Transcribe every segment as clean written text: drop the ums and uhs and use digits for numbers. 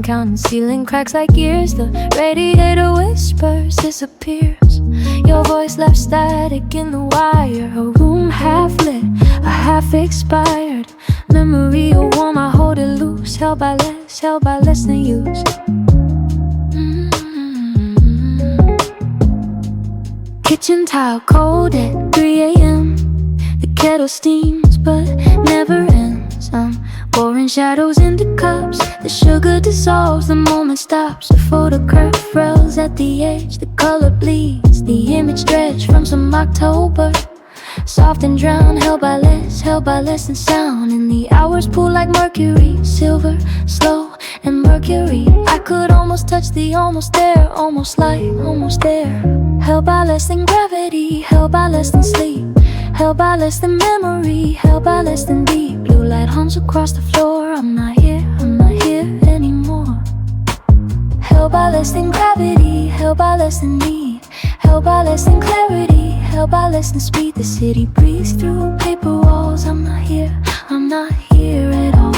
counting ceiling cracks like years. The radiator whispers, disappears. Your voice left static in the wire. A room half lit, a half expired memory of warm, I hold it loose. Held by less than use. Kitchen tile cold at 3 a.m. The kettle steams but never ends. I'm pouring shadows into cups. The sugar dissolves, the moment stops. The photograph rails at the edge. The color bleeds, the image stretched from some October. Soft and drowned, held by less than sound. And the hours pull like mercury, silver, slow and mercury. I could almost touch the almost there, almost light, almost there. Held by less than gravity, held by less than sleep, held by less than memory, held by less than deep. Blue light hums across the floor. I'm not here anymore. Held by less than gravity, held by less than need, held by less than clarity, held by less than speed. The city breathes through paper walls. I'm not here at all.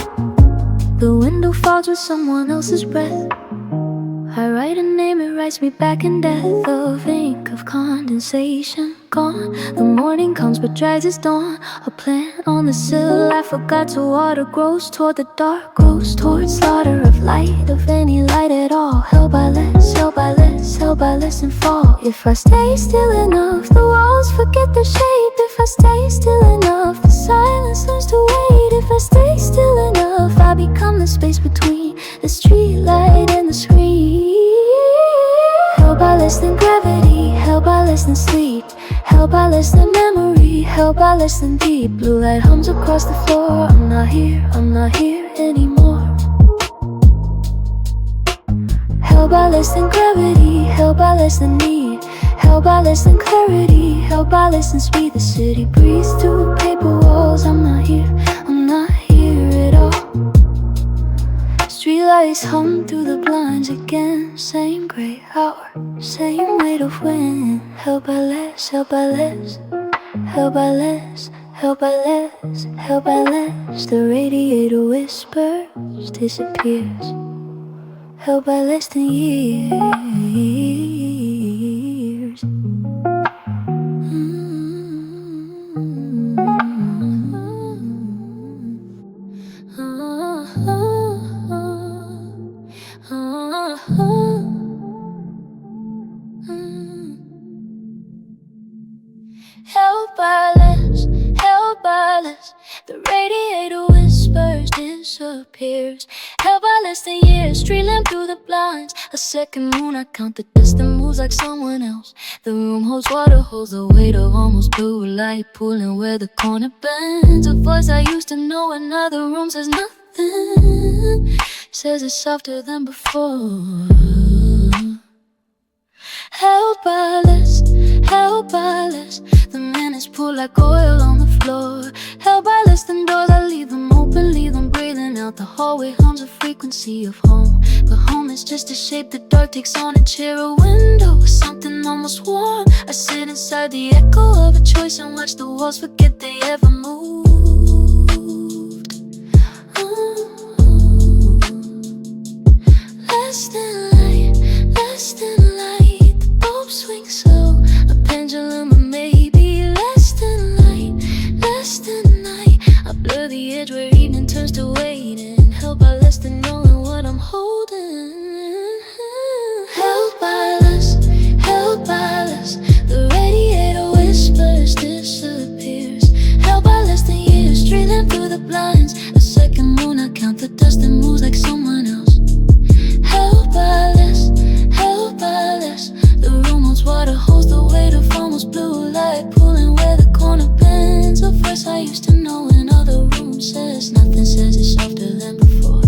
The window falls with someone else's breath. I write a name, it writes me back in death. Of ink, of condensation, gone. The morning comes but drags its dawn. A plant on the sill I forgot to water grows toward the dark, grows toward slaughter of light, of any light at all. Held by less, held by less, held by less and fall. If I stay still enough, the walls forget their shape. If I stay still enough, the silence learns to wait. If I stay still enough, I become the space between the street light and the screen. Held by less than gravity, held by less than sleep, held by less than memory, held by less than deep. Blue light hums across the floor. I'm not here anymore. Held by less than gravity, held by less than need, held by less than clarity, held by less than speed. The city breathes through paper walls. I'm not here at all. Streetlights hum through the blinds again. Same gray hour, same weight of wind. Held by less, held by less, held by less, held by less, held by less. The radiator whispers, disappears. Held by less than years. Held by less, held by less. The radiator whispers, disappears. Held by less than years, street lamp through the blinds. A second moon, I count the dust that moves like someone else. The room holds water, holds the weight of almost blue light, pulling where the corner bends. A voice I used to know in other rooms says nothing, says it's softer than before. Held by less, held by less. The minutes pull like oil on the floor. Held by less than doors, I leave them open, leave them breathing out. The hallway hums a frequency of home, but home is just a shape the dark takes on. A chair, a window, something almost warm. I sit inside the echo of a choice and watch the walls forget they ever moved. Less than light, less than light. The bulb swings slow, a pendulum, or maybe less than light, less than night. I blur the edge where evening turns to waiting. Held by less than knowing what I'm holding. Held by less, held by less. The radiator whispers, disappears. Held by less than years, street lamp through the blinds. A second moon, I count the dust that moves like someone else. Held by less, held by less. The room holds water, holds the weight of almost blue light, pulling where the corner bends. A voice I used to know in other rooms says nothing, says it's softer than before.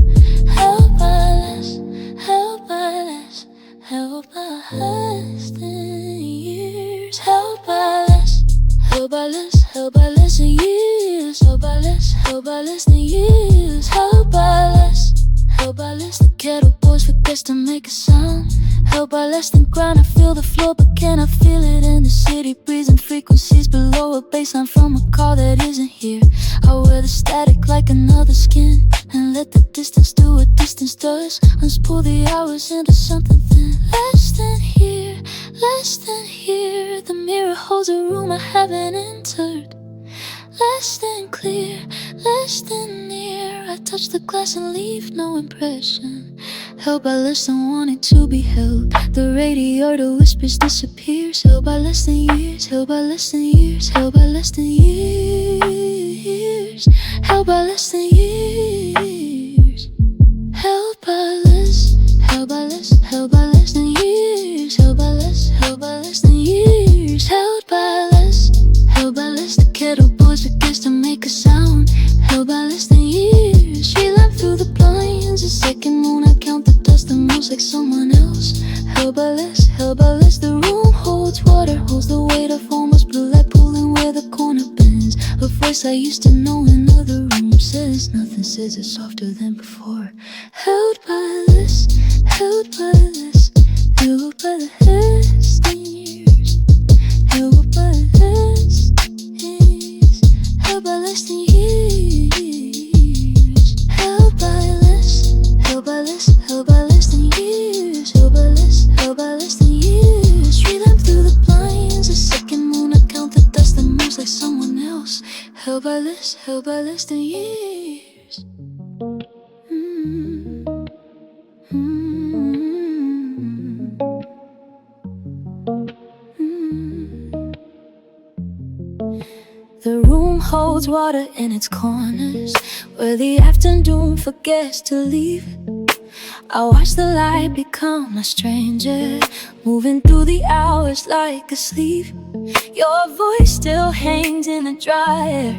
Held by less, held by less, held by less than years. Held by less, held by less, held by less than years. Held by less, held by less than years. Held by less, held by less. The kettle boils forgets to make a sound. Held by less than ground, I feel the floor, but can I feel it in the city? Breezing frequencies below a baseline from a car that isn't here. I wear the static like another skin. and let the distance do what distance does. Let's pull the hours into something thin. Less than here, less than here. The mirror holds a room I haven't entered. Less than clear, less than near. I touch the glass and leave no impression. Held by less than wanting to be held. The radio, the whispers disappears. Held by less than years, held by less than years, held by less than years, held by less than years, held by less, held by less, held by less than years, held by less, held by less than years, held by less, held by less. The kettle boils the gas to make a sound. Held by less than years. She lamp through the blinds. A second moon, I count the dust and moves like someone else. Held by less, held by less. The room holds water, holds the weight of almost blue light pulling where the corner bends. A voice I used to know in other rooms says nothing, says it softer than before. Held by less, held by less, held by less than years, held by less years, held by less than years, held by less, held by less, held by less than years, held by less, held by less than years. Street lamp through the blinds, a second moon, I count the dust that moves like someone else. Held by less than years. The room holds water in its corners, where the afternoon forgets to leave. I watch the light become a stranger, moving through the hours like a sleeve. Your voice still hangs in the dryer,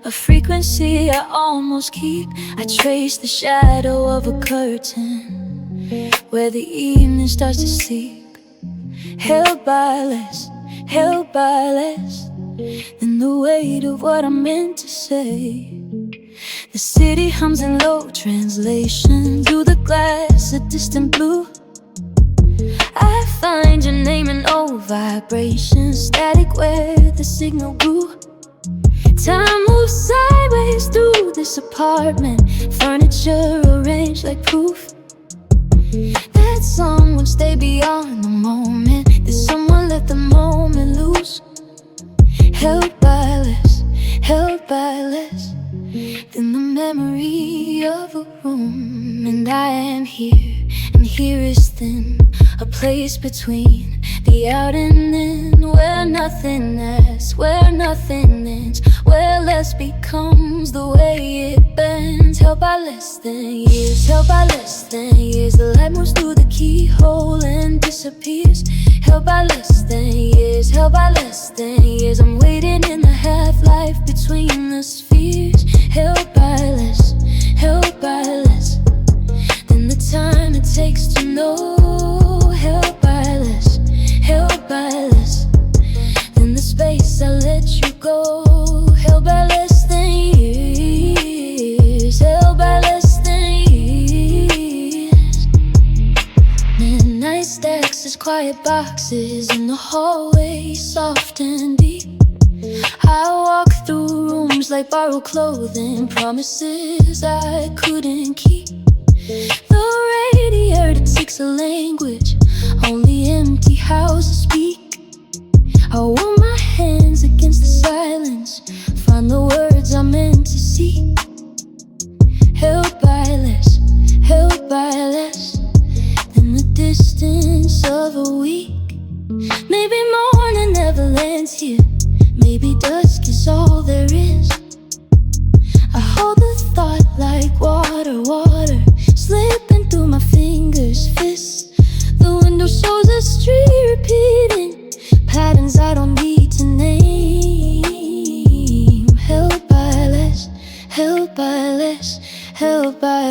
a frequency I almost keep. I trace the shadow of a curtain, where the evening starts to sleep. Held by less than the weight of what I meant to say. The city hums in low translation through the glass, a distant blue. I find your name in old vibrations, static where the signal grew. Time moves sideways through this apartment, furniture arranged like proof that someone stay beyond the moment, that someone let the moment loose. Held by less than the memory of a room. And I am here, and here is thin, a place between the out and in, where nothing lasts, where nothing ends, where less becomes the way it bends. Held by less than years, held by less than years. The light moves through the keyhole and disappears. Held by less than years, held by less than years. I'm waiting in the half-life between the spheres. Held by less than the time it takes to know. Held by less than the space I let you go. Held by less than years, held by less than years. Midnight stacks as quiet boxes in the hallway, soft and deep. I walk through rooms like borrowed clothing, promises I couldn't keep. The radiator takes a language only empty houses speak. I warm my hands against the silence, find the words I meant to see. Held by less than the distance of a week. Maybe morning never lands here, maybe dusk is all there is. I hold the thought like water, slipping through my fingers, fists. The window shows a street repeating patterns I don't need to name. Held by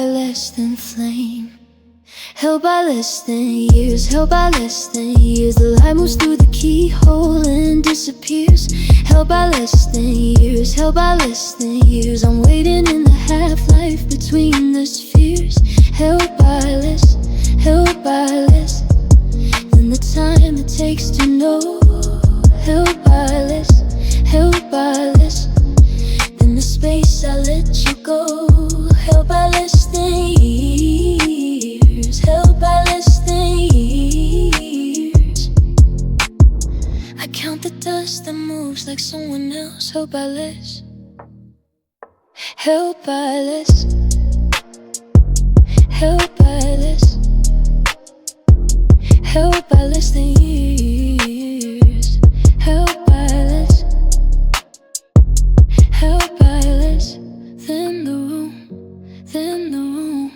less than flame. Held by less than years, held by less than years. The light moves through the keyhole and disappears. Held by less than years, held by less than years. I'm waiting in the half-life between the spheres. Held by less than the time it takes to know. Held by less than the space I let you go. Held held by less than years, held by less than years. I count the dust that moves like someone else, held by less, held by less, held by less, held by less than years, held by less, held by less than the room, than the room,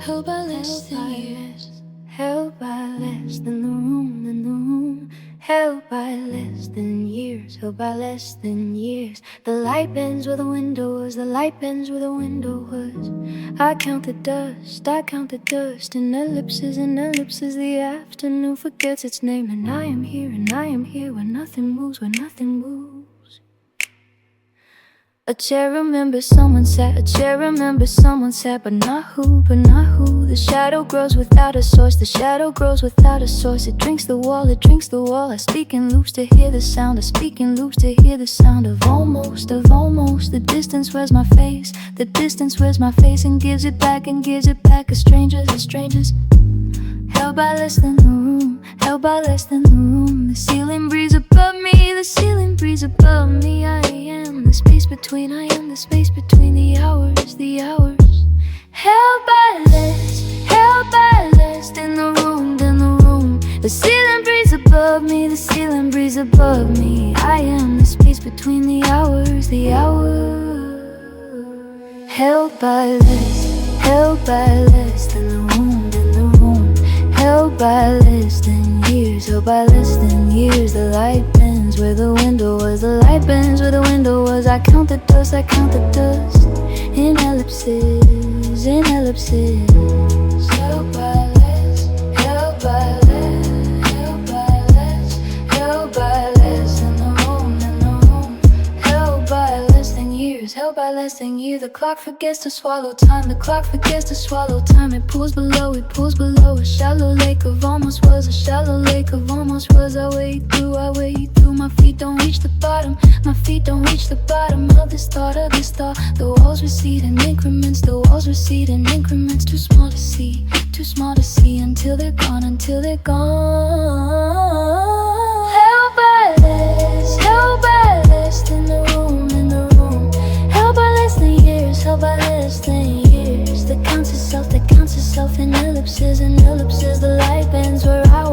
held by less than years, held by less than the room, than the room, held by less than years, held by less than years. The light bends where the window was, the light bends where the window was. I count the dust, I count the dust in ellipses, the afternoon forgets its name. And I am here where nothing moves, where nothing moves. A chair remembers someone sat, a chair remembers someone sat, but not who, but not who. The shadow grows without a source, the shadow grows without a source. It drinks the wall, it drinks the wall. I speak in loops to hear the sound, I speak in loops to hear the sound of almost, of almost. The distance wears my face, the distance wears my face, and gives it back, and gives it back. As strangers, as strangers, held by less than the room, held by less than the room. The ceiling breeze above me, the ceiling breeze above me. I am the space between, I am the space between the hours, the hours. Held by less than the room, than the room. The ceiling breeze above me, the ceiling breeze above me. I am the space between the hours, the hours. Held by less than the room, than the room. Held by less than years, held by less than years. The light bends where the window was, the light bends where the window was. I count the dust, I count the dust in ellipses, in ellipses. Held by less, held by less, held by less, held by less than the room, than the room. Held by less than years, held by less than years. The clock forgets to swallow time, the clock forgets to swallow time. It pulls below, it pulls below. A shallow lake of almost was, a shallow lake of almost was. I wade through, I wade through. My feet don't reach the bottom, my feet don't reach the bottom of this thought, of this thought. The walls recede in increments, the walls recede in increments. Too small to see, too small to see until they're gone, until they're gone. Held by less than the room, in the room. Held by less than years, held by less than years. That counts itself in ellipses, in ellipses. The light bends where I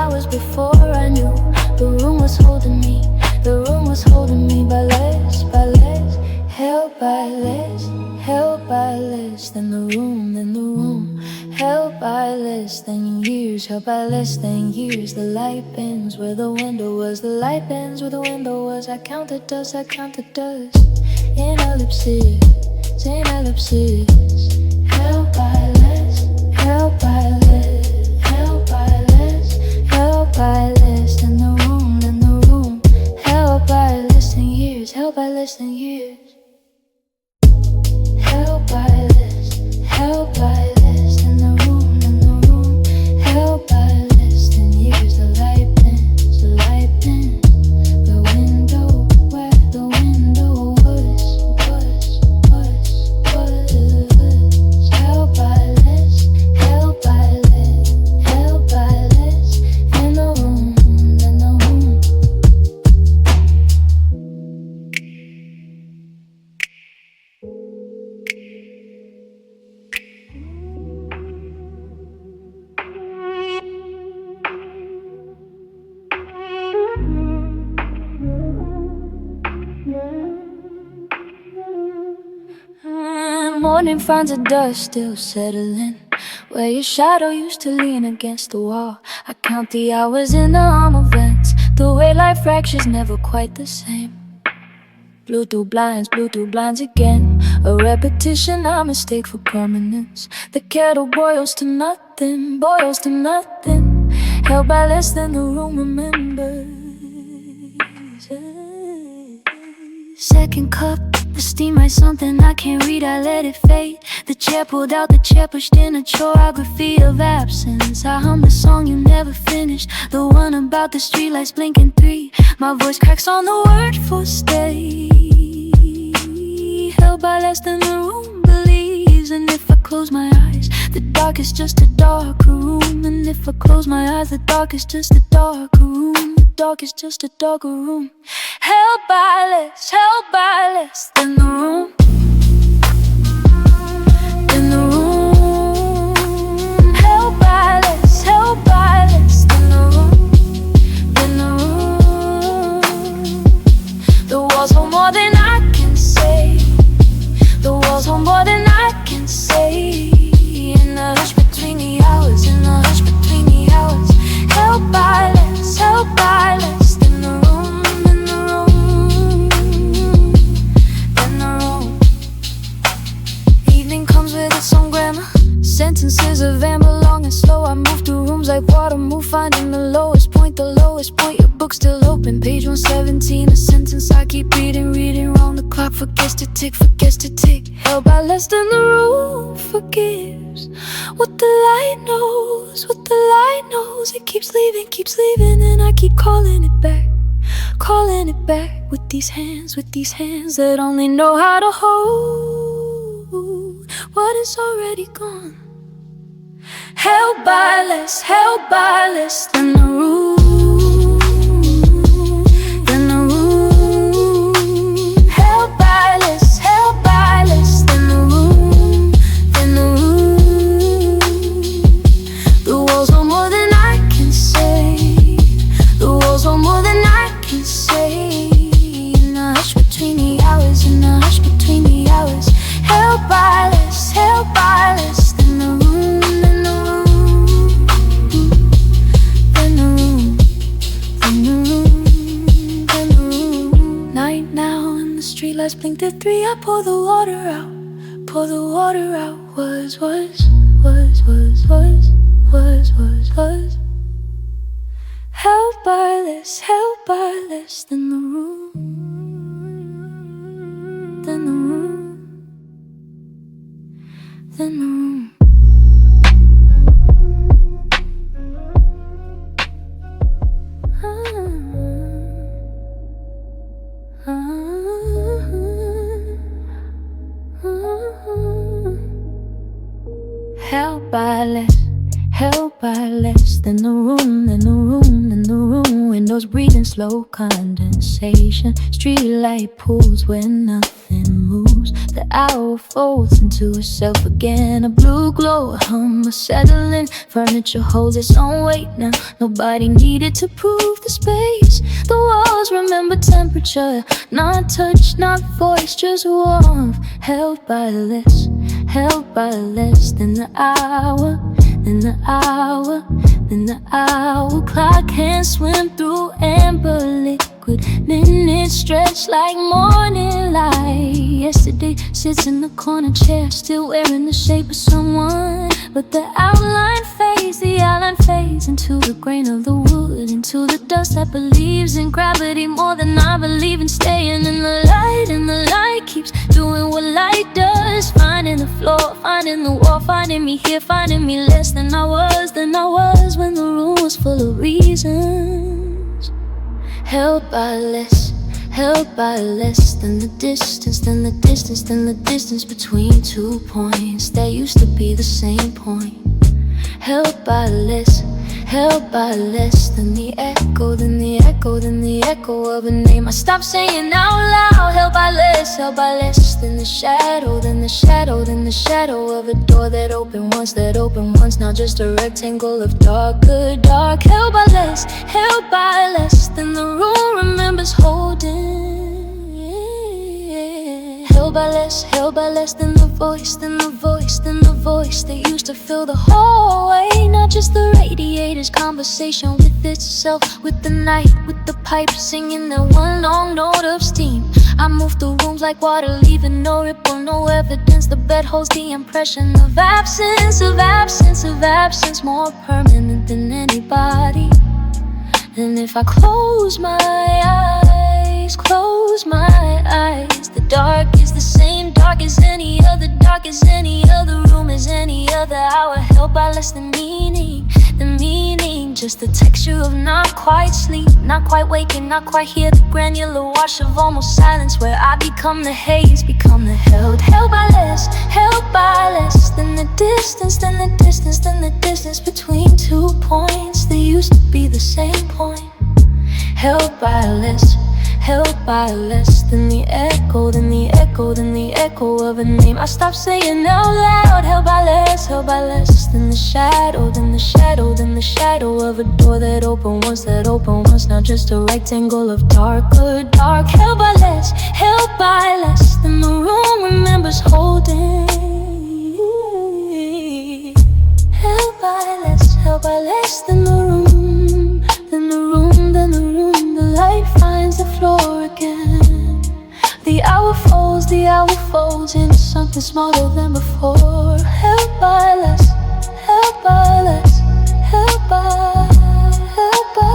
was before I knew. The room was holding me, the room was holding me by less, by less. Held by less than the room, than the room. Held by less than years, held by less than years. The light bends where the window was, the light bends where the window was. I count the dust, I count the dust in ellipses, in ellipses. Held by less, held by less, held by less, held by less than the room, than the room. Held by less than years, held by less than years. Held by less than the room, than the room. Held by less than years. The light bends, the light bends. The window where the window was. Held by less, held by less, held by less than the room, than the room. Morning finds the dust still settling where your shadow used to lean against the wall. I count the hours in the arm of vents. The way life fractures never quite the same. Blue through blinds again. A repetition, a mistake for permanence. The kettle boils to nothing, boils to nothing. Held by less than the room remembers. Second cup, the steam writes something I can't read, I let it fade. The chair pulled out, the chair pushed in a choreography of absence. I hum the song you never finished, the one about the streetlights blinking 3. My voice cracks on the word for stay. Held by by less than the room believes. And if I close my eyes, the dark is just a darker room. And if I close my eyes, the dark is just a darker room. The dark is just a darker room. Held by less than the room. Than the room. Held by less than the room. Than the room. The walls hold more than I can say. The walls hold more than I can say. In the hush between the hours, in the hush between the hours. Held by less than the room, in the room, in the room. Evening comes with its own grammar. Sentences of amber, long and slow. I move through rooms like water, move finding the lowest point, the lowest point. Your book still open, page 117. A sentence I keep reading, reading wrong. The clock forgets to tick, forgets to tick. Held by less than the room forgives. What the light knows, what the light knows. It keeps leaving, and I keep calling it back. Calling it back with these hands that only know how to hold what is already gone. Held by less than the room. Than the room. Held by less than the room. Than the room. The walls hold more than I can say. The walls hold more than I can say. In the hush between the hours, in the hush between the hours. Held by less than the room, than the room, than the room, than the room, than the room. Night now and the streetlights blink to 3. I pour the water out, pour the water out. Was held by less than the room, than the room, than the room. Held by less than the room, than the room, than the room. Windows breathing slow condensation. Streetlight pools where nothing moves. The hour folds into itself again. A blue glow, a hum, a settling. Furniture holds its own weight now. Nobody needed to prove the space. The walls remember temperature, not touch, not voice, just warmth. Held by less than the hour, than the hour, than the hour. Clock can't swim through amber liquid. Minutes stretch like morning light. Yesterday sits in the corner chair, still wearing the shape of someone. But the outline fades into the grain of the wood, into the dust that believes in gravity more than I believe in staying in the light. And the light keeps doing what light does, finding the floor, finding the wall, finding me here, finding me less than I was when the room was full of reasons. Held by less than the distance, than the distance, than the distance between 2 points that used to be the same point. Held by less than the echo, than the echo, than the echo of a name I stopped saying out loud. Held by less than the shadow, than the shadow, than the shadow of a door that opened once, now just a rectangle of darker dark. Held by less than the room remembers holding. Held by less than the voice, than the voice, than the voice that used to fill the hallway. Not just the radiator's conversation with itself, with the night, with the pipe singing that one long note of steam. I move through rooms like water, leaving no ripple, no evidence. The bed holds the impression of absence, more permanent than anybody. And if I close my eyes, the dark is the same dark as any other, dark as any other room, as any other hour. Held by less than meaning, just the texture of not quite sleep, not quite waking, not quite here. The granular wash of almost silence, where I become the haze, become the held by less, held by less than the distance, than the distance, than the distance between 2 points that used to be the same point. Held by less, held by less than the echo, than the echo, than the echo of a name I stopped saying out loud. Held by less than the shadow, than the shadow, than the shadow of a door that opened once, now just a rectangle of darker dark. Held by less than the room remembers holding. Held by less than the room, than the room, than the room. The light finds the floor again. The hour folds into something smaller than before. Held by less, held by less, held by, held by,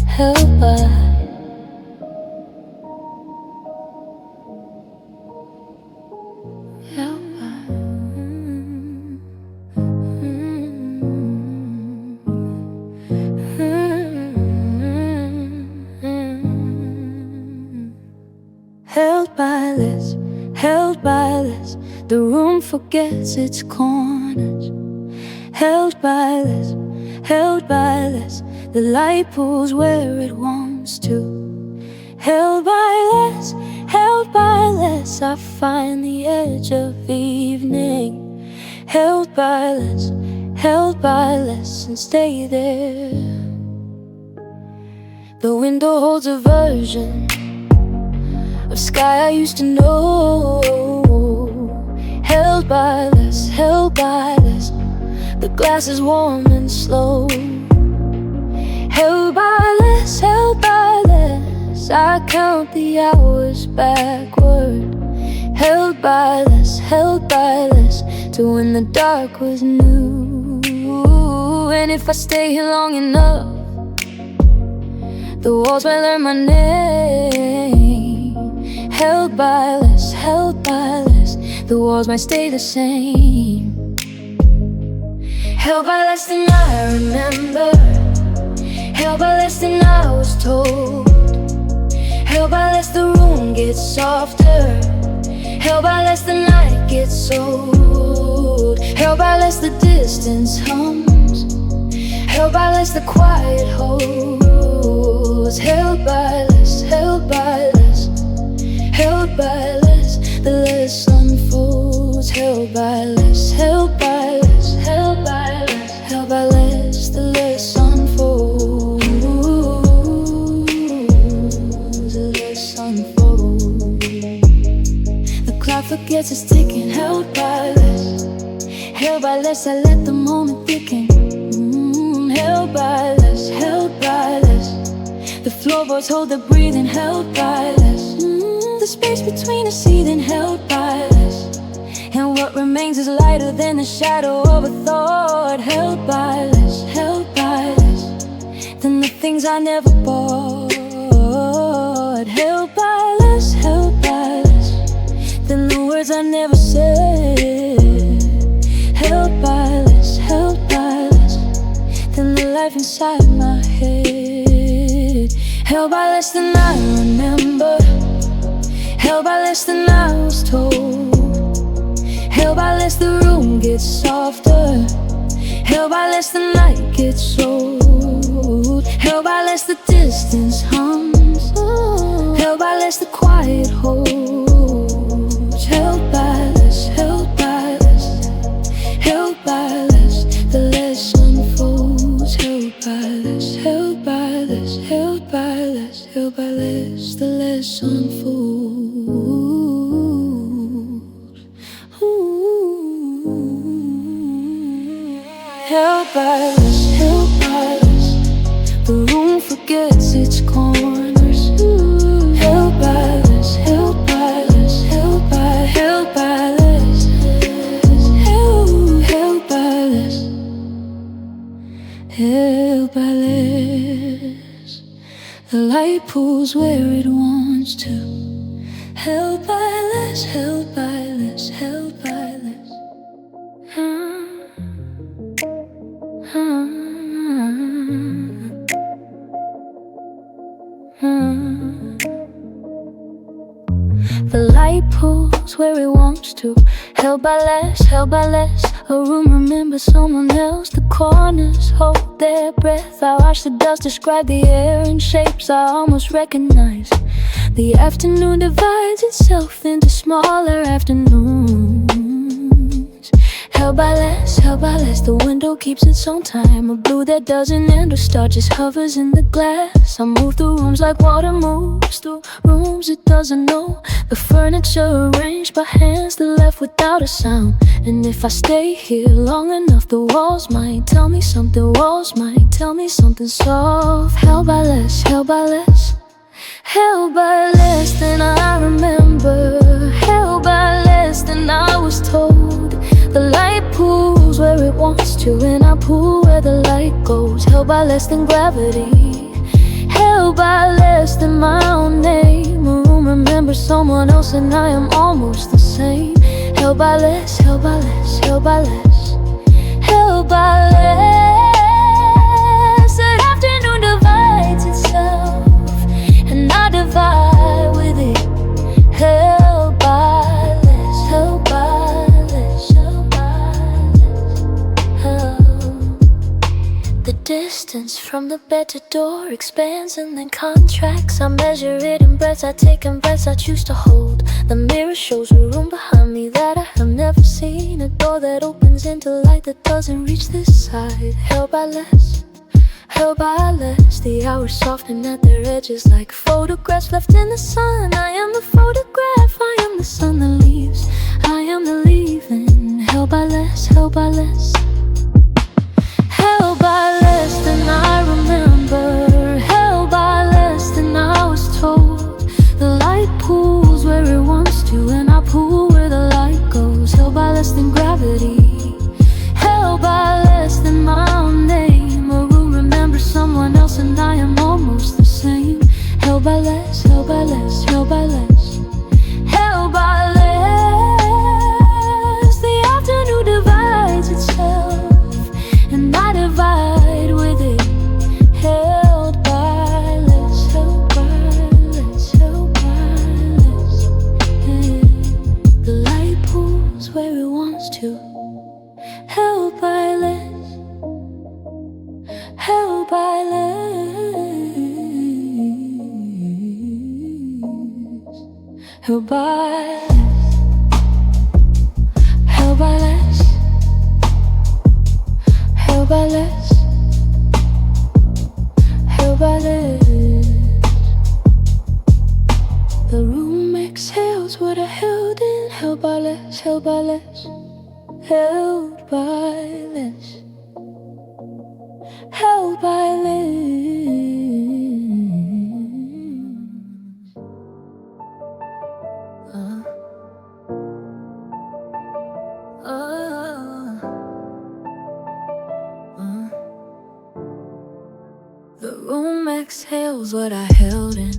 held by. Held by less, the room forgets its corners. Held by less, the light pulls where it wants to. Held by less, I find the edge of evening. Held by less, and stay there. The window holds a version of sky I used to know. Held by less, the glass is warm and slow. Held by less, I count the hours backward. Held by less, to when the dark was new. And if I stay here long enough, the walls might learn my name. Held by less, the walls might stay the same. Held by less than I remember, held by less than I was told. Held by less, the room gets softer. Held by less, the night gets old. Held by less, the distance hums. Held by less, the quiet holds. Held by less, held by less, held by less, the less unfolds. Held by less, held by less, held by less, held by less, the less unfolds. The less unfolds. The clock forgets it's ticking. Held by less, held by less, I let the moment thicken. Held by less, held by less, the floorboards hold the breathing. Held by less, the space between us seething. Held by less, and what remains is lighter than the shadow of a thought. Held by less, than the things I never bought. Held by less, than the words I never said. Held by less, than the life inside my head. Held by less than I remember, held by less than I was told. Held by less, the room gets softer. Held by less, the night gets old. Held by less, the distance hums. Held by less, the quiet holds. Held by less, held by less, held by less, the less unfolds. Held by less, held by less, held by less, held by less, the less unfolds. Held by less, the room forgets its corners. Held by less, held by less, held by less, held by less, held by less. The light pulls where it wants to. Held by less, held by less, held by less. The light pulls where it wants to, held by less, held by less. A room remembers someone else. The corners hold their breath. I watch the dust describe the air in shapes I almost recognize. The afternoon divides itself into smaller afternoons. Held by less, held by less. The window keeps its own time. A blue that doesn't end or start just hovers in the glass. I move through rooms like water moves through rooms it doesn't know. The furniture arranged by hands that left without a sound. And if I stay here long enough, the walls might tell me something. Walls might tell me something soft. Held by less, held by less. Held by less than I remember. Held by less than I was told. The light pulls where it wants to, and I pull where the light goes. Held by less than gravity. Held by less than my own name. A room remembers someone else, and I am almost the same. Held by less, held by less, held by less. Held by less. That afternoon divides itself, and I divide with it. Held by less, held by less, held by less, held. The distance from the bed to door expands and then contracts. I measure it in breaths I take and breaths I choose to hold. The mirror shows a room behind me that I have never seen. A door that opens into light that doesn't reach this side. Held by less, held by less. The hours soften at their edges like photographs left in the sun. I am the photograph, I am the sun that leaves, I am the leaving. Held by less, held by less. Held by less than I remember. Held by less than I was told. The light pulls where it wants to, and I pull where the light goes. Held by less than gravity. Held by less than my own name. A room remembers someone else, and I am almost the same. Held by less, held by less, held by less. Held by less. The afternoon divides itself, and I divide with it. Held by less, held by less, held by less. The light pulls where it wants to. Held by less, held by less, held by less, held by less, held by less, held by less. The room exhales what I held in. Held by less, held by less, held by less, held by less. The room exhales what I held in.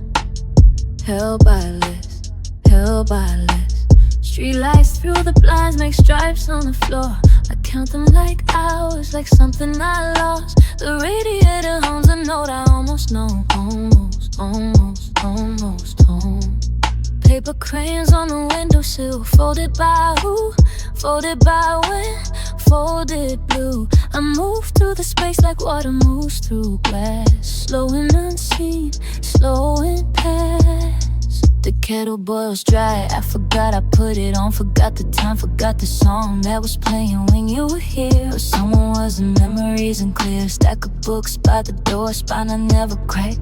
Held by less, held by less. Streetlights through the blinds make stripes on the floor. I count them like hours, like something I lost. The radiator hums a note I almost know. Almost, almost, almost home. Paper crayons on the windowsill. Folded by who? Folded by when? Folded blue. I move through the space like water moves through glass. Slow and unseen, slow and past. The kettle boils dry, I forgot I put it on. Forgot the time, forgot the song that was playing when you were here. Or someone wasn't, memories unclear. Stack of books by the door, spine I never crack.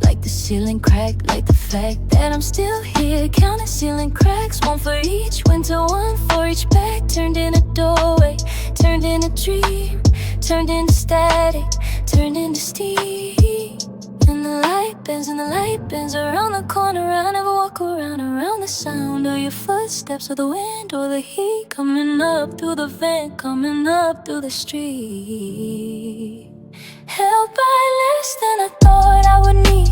Like the ceiling cracked, like the fact that I'm still here. Counting ceiling cracks, one for each winter, one for each back. Turned in a doorway, turned in a dream. Turned into static, turned into steam. And the light bends around the corner. I never walk around the sound of your footsteps, or the wind, or the heat coming up through the vent, coming up through the street. Held by less than I thought I would need.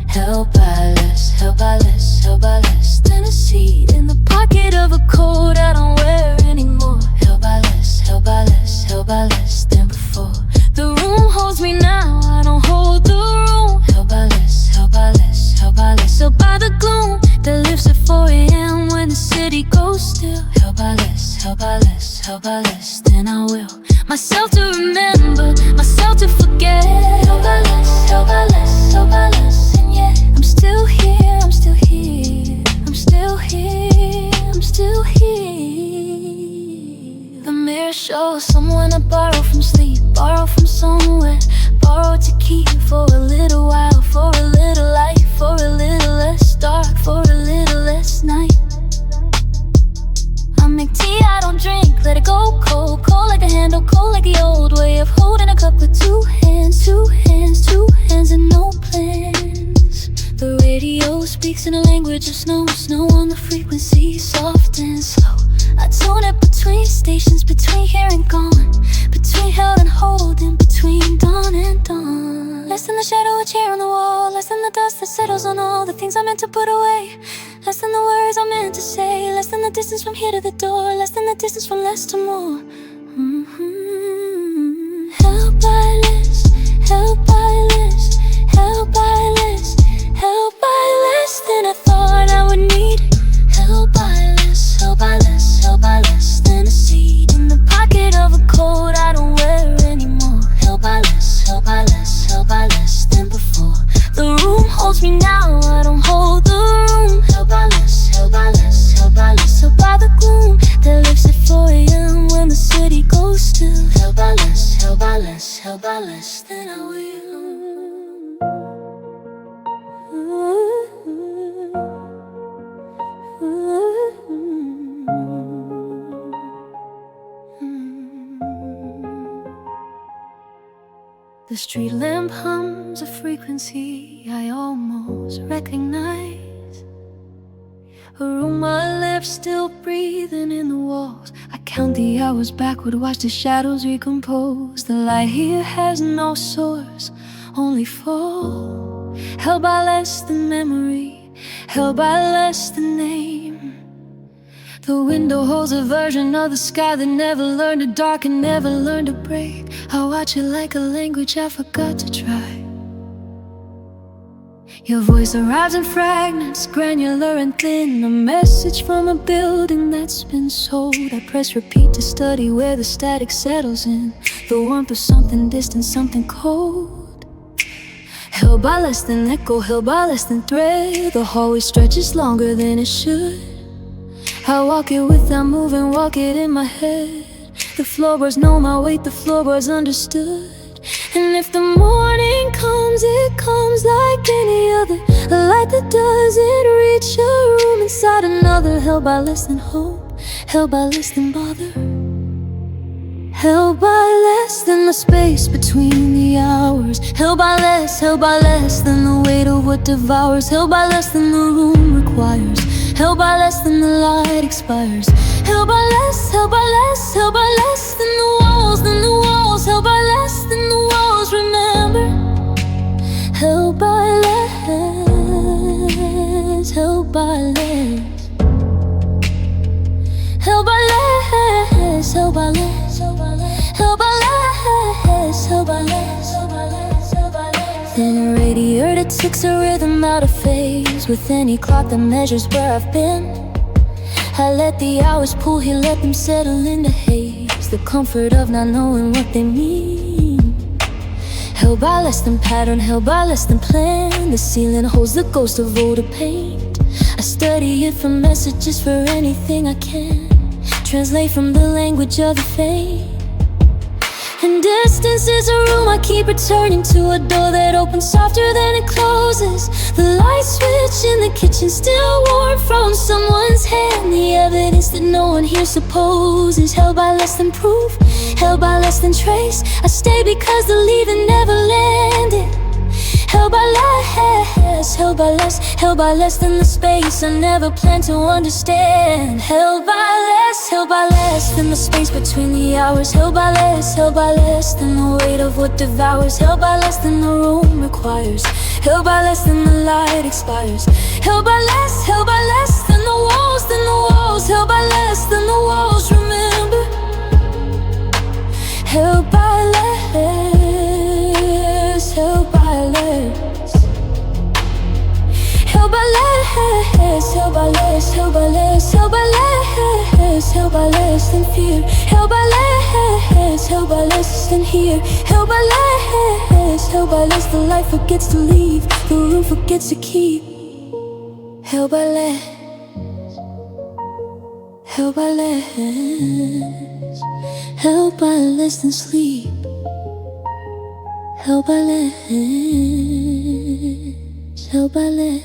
Held by less, held by less, held by less than a seed in the pocket of a coat I don't wear anymore. Held by less, held by less, held by less than before. The room holds me now, I don't hold the room. Held by less, held by less, held by less than I will. Myself to remember, myself to forget. Held by less, held by less, held by less. And yet I'm still here, I'm still here, I'm still here, I'm still here. The mirror shows someone I borrow from sleep, borrow from somewhere, borrow to keep for a little while, for a little light, for a little less dark, for a little less night. I make tea, I don't drink, let it go cold, cold like a handle, cold like the old way of holding a cup with two hands, two hands, two hands and no plans. The radio speaks in a language of snow, snow on the frequency, soft and slow. I tune it between stations, between here and gone, between held and holding, between dawn and dawn. Less than the shadow of a chair on the wall, less than the dust that settles on all the things I meant to put away, less than the words I meant to say, less than the distance from here to the door, less than the distance from less to more. Held by less, held by less, held by less, held by less than I thought I would need. Held by less, held by less, held by less than a seed in the pocket of a coat I don't wear anymore. Held by less, held by less, held by less than before. The room holds me now, I don't hold the room. Held by less, held by less, held by less, held by the gloom that lifts at 4 a.m. when the city goes still. Held by less, held by less, held by less than I will. The street lamp hums a frequency I almost recognize, a room I left still breathing in the walls. I count the hours backward, watch the shadows recompose. The light here has no source, only fall. Held by less than memory, held by less than name. The window holds a version of the sky that never learned to darken, never learned to break. I watch it like a language I forgot to try. Your voice arrives in fragments, granular and thin, a message from a building that's been sold. I press repeat to study where the static settles in, the warmth of something distant, something cold. Held by less than echo, held by less than thread. The hallway stretches longer than it should. I walk it without moving, walk it in my head. The floorboards know my weight, the floorboards understood. And if the morning comes, it comes like any other, a light that doesn't reach a room inside another. Held by less than hope, held by less than bother, held by less than the space between the hours. Held by less than the weight of what devours. Held by less than the room requires, held by less than the light expires. Held by less, held by less, held by less than the walls, than the walls. Held by less than the walls, remember. Held by less, held by less, held by less, held by less, held by less, held by less, held by less, held by less, held by less. Then a radiator that takes a rhythm out of phase with any clock that measures where I've been. I let the hours pull here, let them settle in the haze, the comfort of not knowing what they mean. Held by less than pattern, held by less than plan. The ceiling holds the ghost of older paint. I study it for messages, for anything I can translate from the language of the faint. And distance is a room I keep returning to, a door that opens softer than it closes. The light switch in the kitchen still warm from someone's hand. The evidence that no one here supposes. Held by less than proof, held by less than trace. I stay because the leaving never landed. Held by less, held by less, held by less than the space I never planned to understand. Held by less than the space between the hours. Held by less than the weight of what devours. Held by less than the room requires. Held by less than the light expires. Held by less than the walls, than the walls. Held by less than the walls, remember. Held by less, held by less, held by less, less, held by less, held by less, held by less, held by less than fear, held by less, held by less than here, held by less, the light forgets to leave, the room forgets to keep, held by less, held by less, held by less than sleep, held by less, held by less,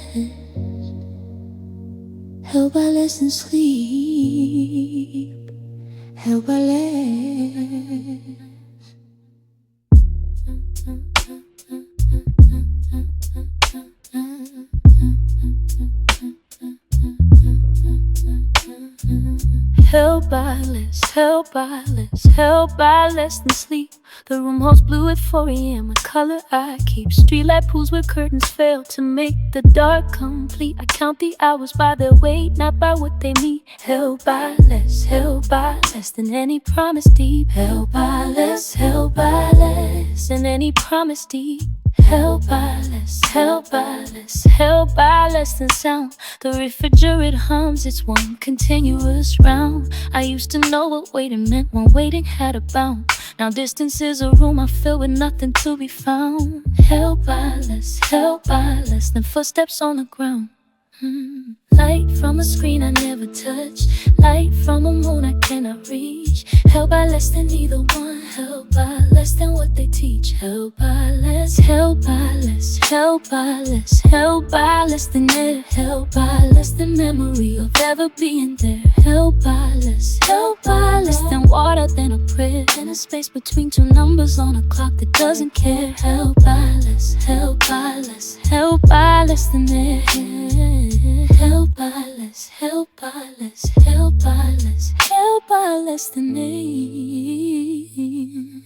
held by less than sleep, held by less. Held by less, held by less, held by less than sleep. The room holds blue at 4 a.m. A color I keep. Streetlight pools where curtains fail to make the dark complete. I count the hours by their weight, not by what they mean. Held by less than any promise deep. Held by less than any promise deep. Held by less, held by less, held by less than sound. The refrigerator hums, it's one continuous round. I used to know what waiting meant when waiting had a bound. Now distance is a room I fill with nothing to be found. Held by less than footsteps on the ground. Light from a screen I never touch, light from a moon I cannot reach. Held by less than either one, held by less than what they teach. Held by less, held by less, held by less, held by less than air, held by less than memory of ever being there. Held by less than water, than a prayer, and a space between two numbers on a clock that doesn't care. Held by less, held by less, held by less than air. Held by less, held by less, held by less, held by less than name.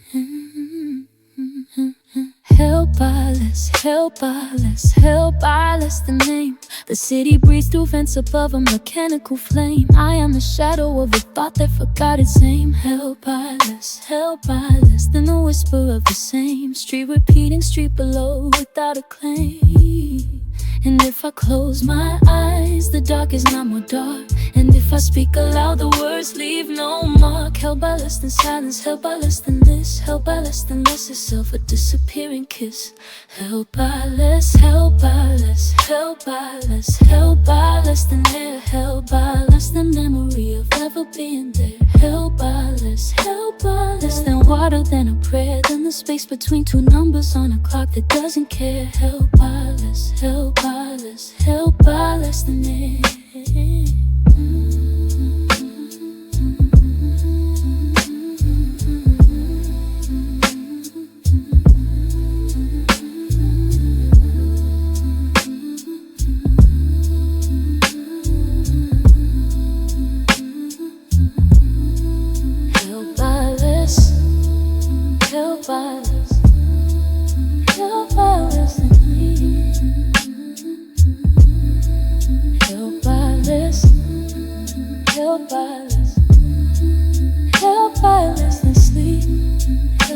Held by less, held by less, held by less than name. The city breathes through vents above a mechanical flame. I am the shadow of a thought that forgot its name. Held by less than the whisper of the same street repeating street below without a claim. And if I close my eyes, the dark is not more dark. And if I speak aloud, the words leave no mark. Held by less than silence, held by less than this, held by less than less itself, a disappearing kiss. Held by less, held by less, held by less, held by less than air, held by less than memory of ever being there. Held by less than water, than a prayer, than the space between two numbers on a clock that doesn't care. Held by less, held by less, held by less than air. Held by less, held by less, held by less than me. Held by less, held by less, held by less than sleep. Held by less,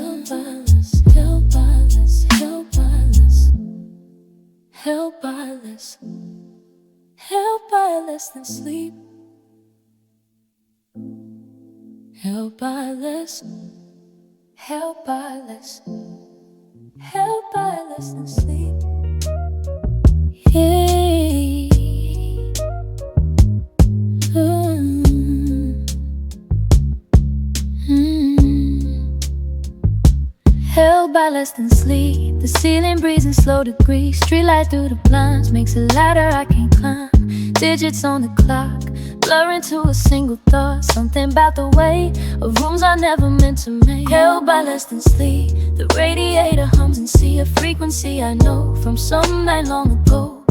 held by less, held by less, held by less, held by less than sleep. Held by less, held by less, held by less than sleep. Hey. Held by less than sleep. The ceiling breeze in slow degrees. Streetlight through the blinds makes a ladder I can't climb. Digits on the clock blur into a single thought. Something about the weight of rooms I never meant to make. Held by less than sleep. The radiator hums and see a frequency I know from some night long ago.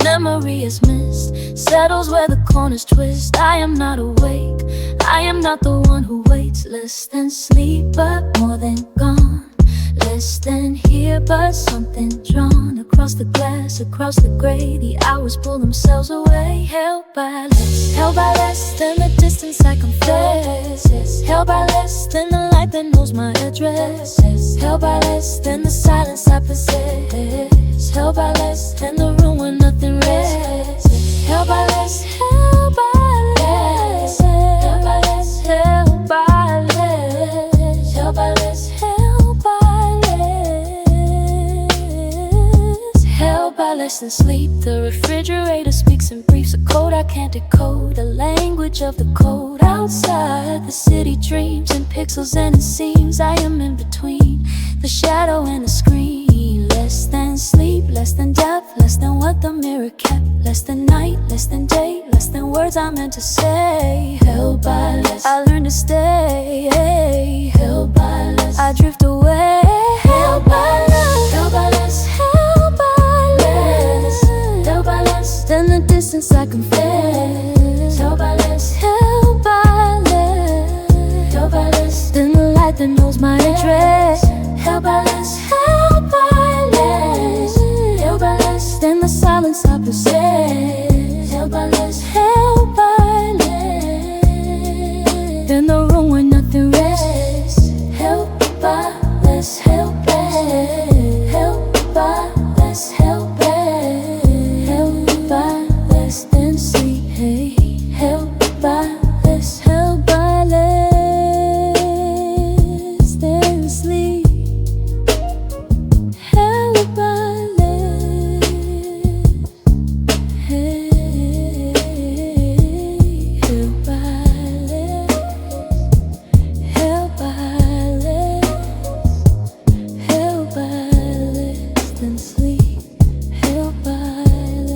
Memory is missed, settles where the corners twist. I am not awake, I am not the one who waits. Less than sleep, but more than gone. Less than here, but something drawn across the glass, across the gray. The hours pull themselves away. Held by less than the distance I confess. Held by less than the light that knows my address. Held by less than the silence I possess. Held by less than the room where nothing rests. less than sleep. The refrigerator speaks in briefs, a code I can't decode, the language of the cold outside. The city dreams in pixels and it seems I am in between the shadow and the screen. Less than sleep, less than depth, less than what the mirror kept. Less than night, less than day, less than words I meant to say. Held by less, I learned to stay. Held by less, I drift away. Held by less, held by less, held by less, held by less than the distance I confess. Held by less, held by less, held by less than the light that knows my address. Held by less, held by less, held by less than the silence I possess. Held by less, held by less than the room where nothing rests. Held by less, held by, held by less, held by, held by less than sleep. Hey, held by less, held by less than sleep. Held by less, hey, held by less, held by less, held by less than sleep. Held by less.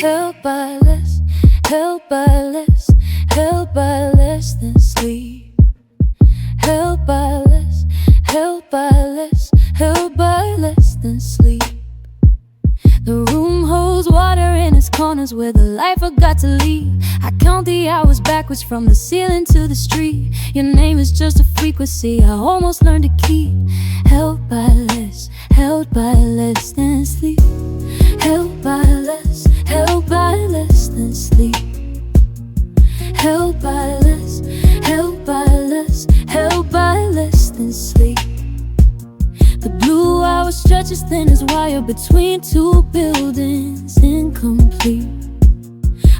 Held by less, held by less, held by less than sleep. Held by less, held by less, held by less than sleep. The room holds water in its corners where the light forgot to leave. I count the hours backwards from the ceiling to the street. Your name is just a frequency I almost learned to keep. Held by less, held by less than sleep. Held by less, held by less than sleep. Held by less, held by less, held by less than sleep. The blue hour stretches thin as wire between two buildings, incomplete.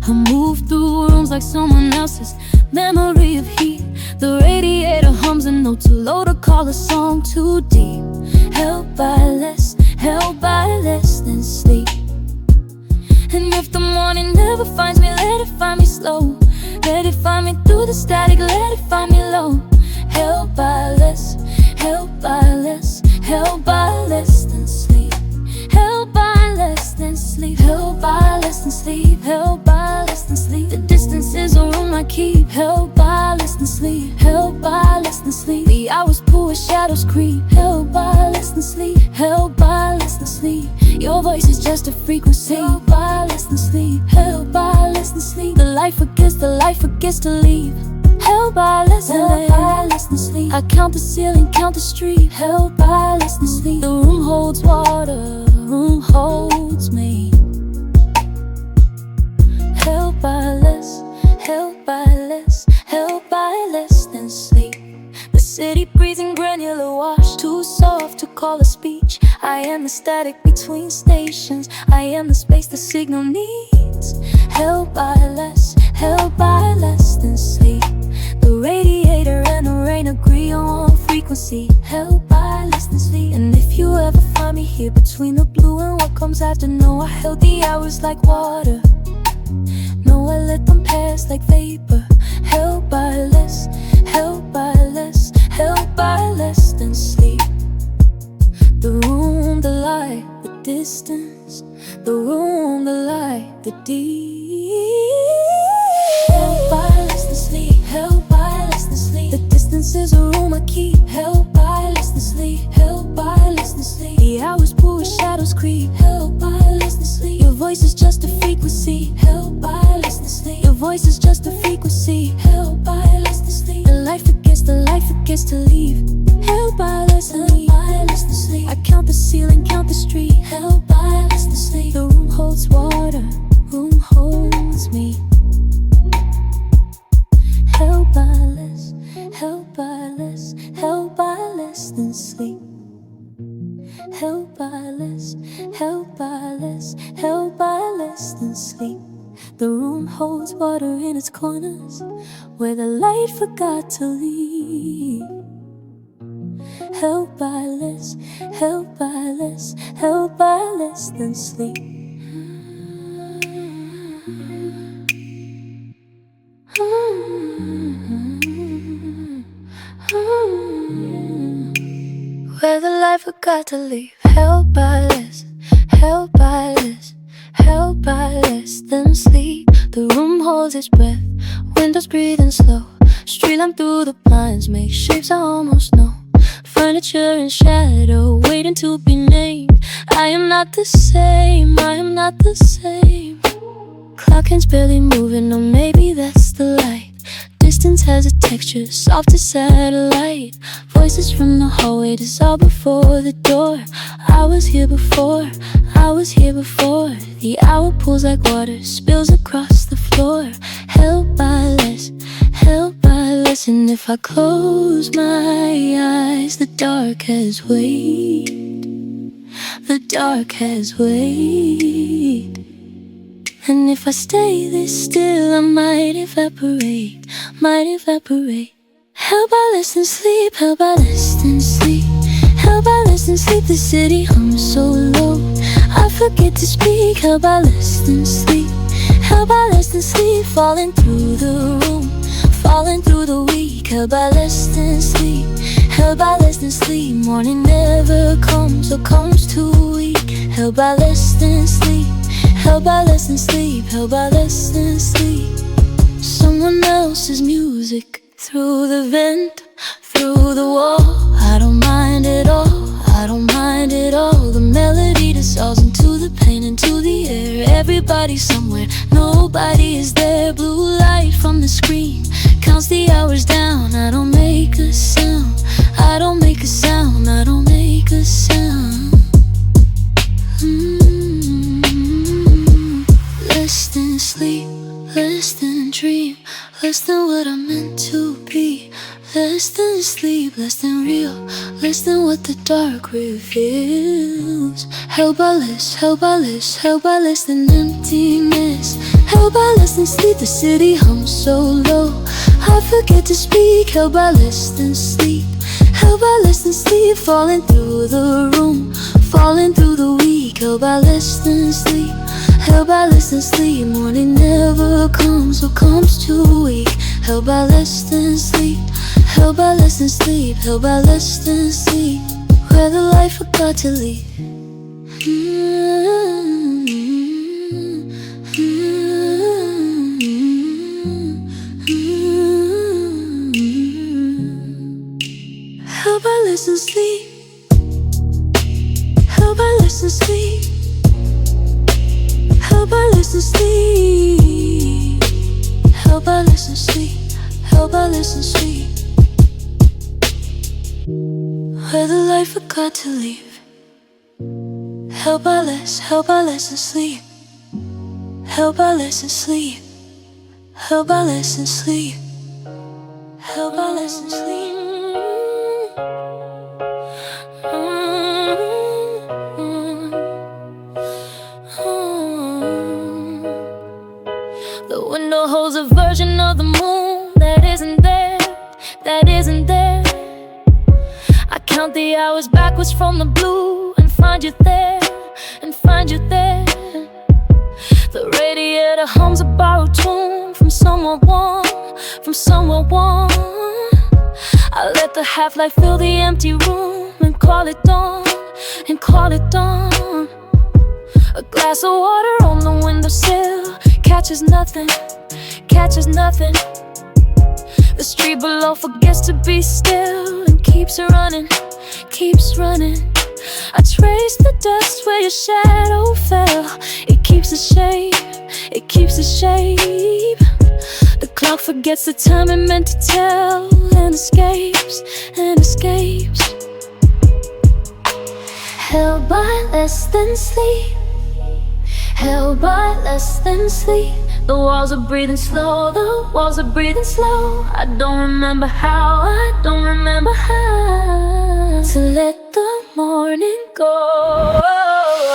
I move through rooms like someone else's memory of heat. The radiator hums a note too low to call a song too deep. Held by less, held by less than sleep. And if the morning never finds me, let it find me slow. Let it find me through the static, let it find me low. Held by less, held by less, held by less than sleep. Held by less than sleep. Held by less than sleep. Held by less than sleep. The distance is a room I keep. Held by less than sleep. Held by less than sleep. The hours pull as shadows creep. Held by less than sleep. Held by less than sleep. Your voice is just a frequency. Held by less than sleep. Held by less than sleep. The light forgets to leave. Held by less than sleep. I count the ceiling, count the street. Held by less than sleep. The room holds water, room holds me. Held by less, held by less, held by less than sleep. The city breathing granular wash, too soft to call a speech. I am the static between stations. I am the space the signal needs. Held by less, held by less than sleep. The radiator and the rain agree on frequency. Held by less than sleep. And if you ever find me here between the blue and what comes after, know I held the hours like water. No, I let them pass like vapor. Held by less, held by less, held by less than sleep. The room, the light, the distance. The room, the light, the deep. Held by less than sleep. Held by less than sleep. The distance is a room I keep. Held by less than sleep. Held by less than sleep. The hours pull as shadows creep. Held by less than sleep. Your voice is just a frequency. Held by less than sleep. Your voice is just a frequency. Held by less than sleep. The light forgets to leave. Held by less than sleep. I count the ceiling, count the street. Held by less than sleep. The room holds water, room holds me. where the light forgot to leave. Held by less, held by less, held by less than sleep. Where the light forgot to leave. Held by less, held by less, held by less than sleep. The room holds its breath, windows breathing slow. Street lamp through the blinds make shapes I almost know. Furniture in shadow, waiting to be named. I am not the same, I am not the same. Clock hands barely moving, or maybe that's the light. Distance has a texture, soft as satellite. Voices from the hallway dissolve before the door. I was here before, I was here before. The hour pulls like water, spills across the floor. Held by less, held by less. And if I close my eyes, the dark has weight. The dark has weight. And if I stay this still, I might evaporate, might evaporate. Held by less than sleep, held by less than sleep. Held by less than sleep, the city hums so low. I forget to speak, held by less than sleep. Held by less than sleep, falling through the room, falling through the week. Held by less than sleep, held by less than sleep. Morning never comes or comes too weak. Held by less than sleep, held by less than sleep, held by less than sleep. Someone else's music through the vent, through the wall. I don't mind at all, I don't mind at all. The melody dissolves into the pain, into the air. Everybody somewhere, nobody is there. Blue light from the screen counts the hours down. I don't make a sound, I don't make a sound, I don't make a sound. Less than sleep, less than dream, less than what I'm meant to be. Less than sleep, less than real, less than what the dark reveals. Held by less, held by less, held by less than emptiness. Held by less than sleep, the city hums so low. I forget to speak, held by less than sleep. Held by less than sleep, falling through the room, falling through the week. Held by less than sleep, held by less than sleep. Morning never comes or comes too weak. Held by less than sleep, held by less than sleep, held by less than sleep. Where the light forgot to leave. Held by less than sleep, held by less than sleep, held by less than sleep, held by less than sleep, held by less than sleep. Where the light forgot to leave. Held by less than sleep. Held by less than sleep. Held by less than sleep. Held by less than sleep. The window holds a version of the moon that isn't there, that isn't there. I count the hours backwards from the blue and find you there, and find you there. The radiator hums a borrowed tune from somewhere warm, from somewhere warm. I let the half-light fill the empty room and call it dawn, and call it dawn. A glass of water on the windowsill catches nothing, catches nothing. The street below forgets to be still and keeps running, keeps running. I trace the dust where your shadow fell. It keeps the shape, it keeps the shape. The clock forgets the time it meant to tell and escapes, and escapes. Held by less than sleep, held by less than sleep. The walls are breathing slow, the walls are breathing slow. I don't remember how, I don't remember how to let the morning go.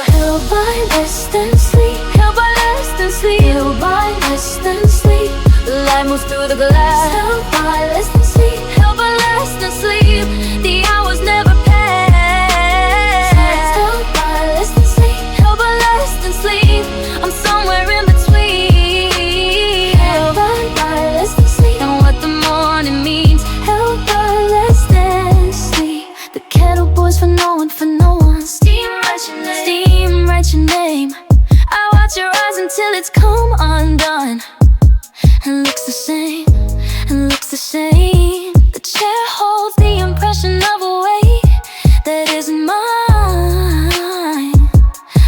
Held by less than sleep, held by less than sleep, held by less than sleep. The light moves through the glass, held by less than sleep, held by less than sleep. The hours never pass. Held by less than sleep, held by less than sleep. I'm somewhere in between. Held by less than sleep, and what the morning means. Held by less than sleep. The kettle boils for no one, for no one. Steam write your name, steam write your name. I watch your eyes until it's come undone, and looks the same, and looks the same. The chair holds the impression of a weight that isn't mine.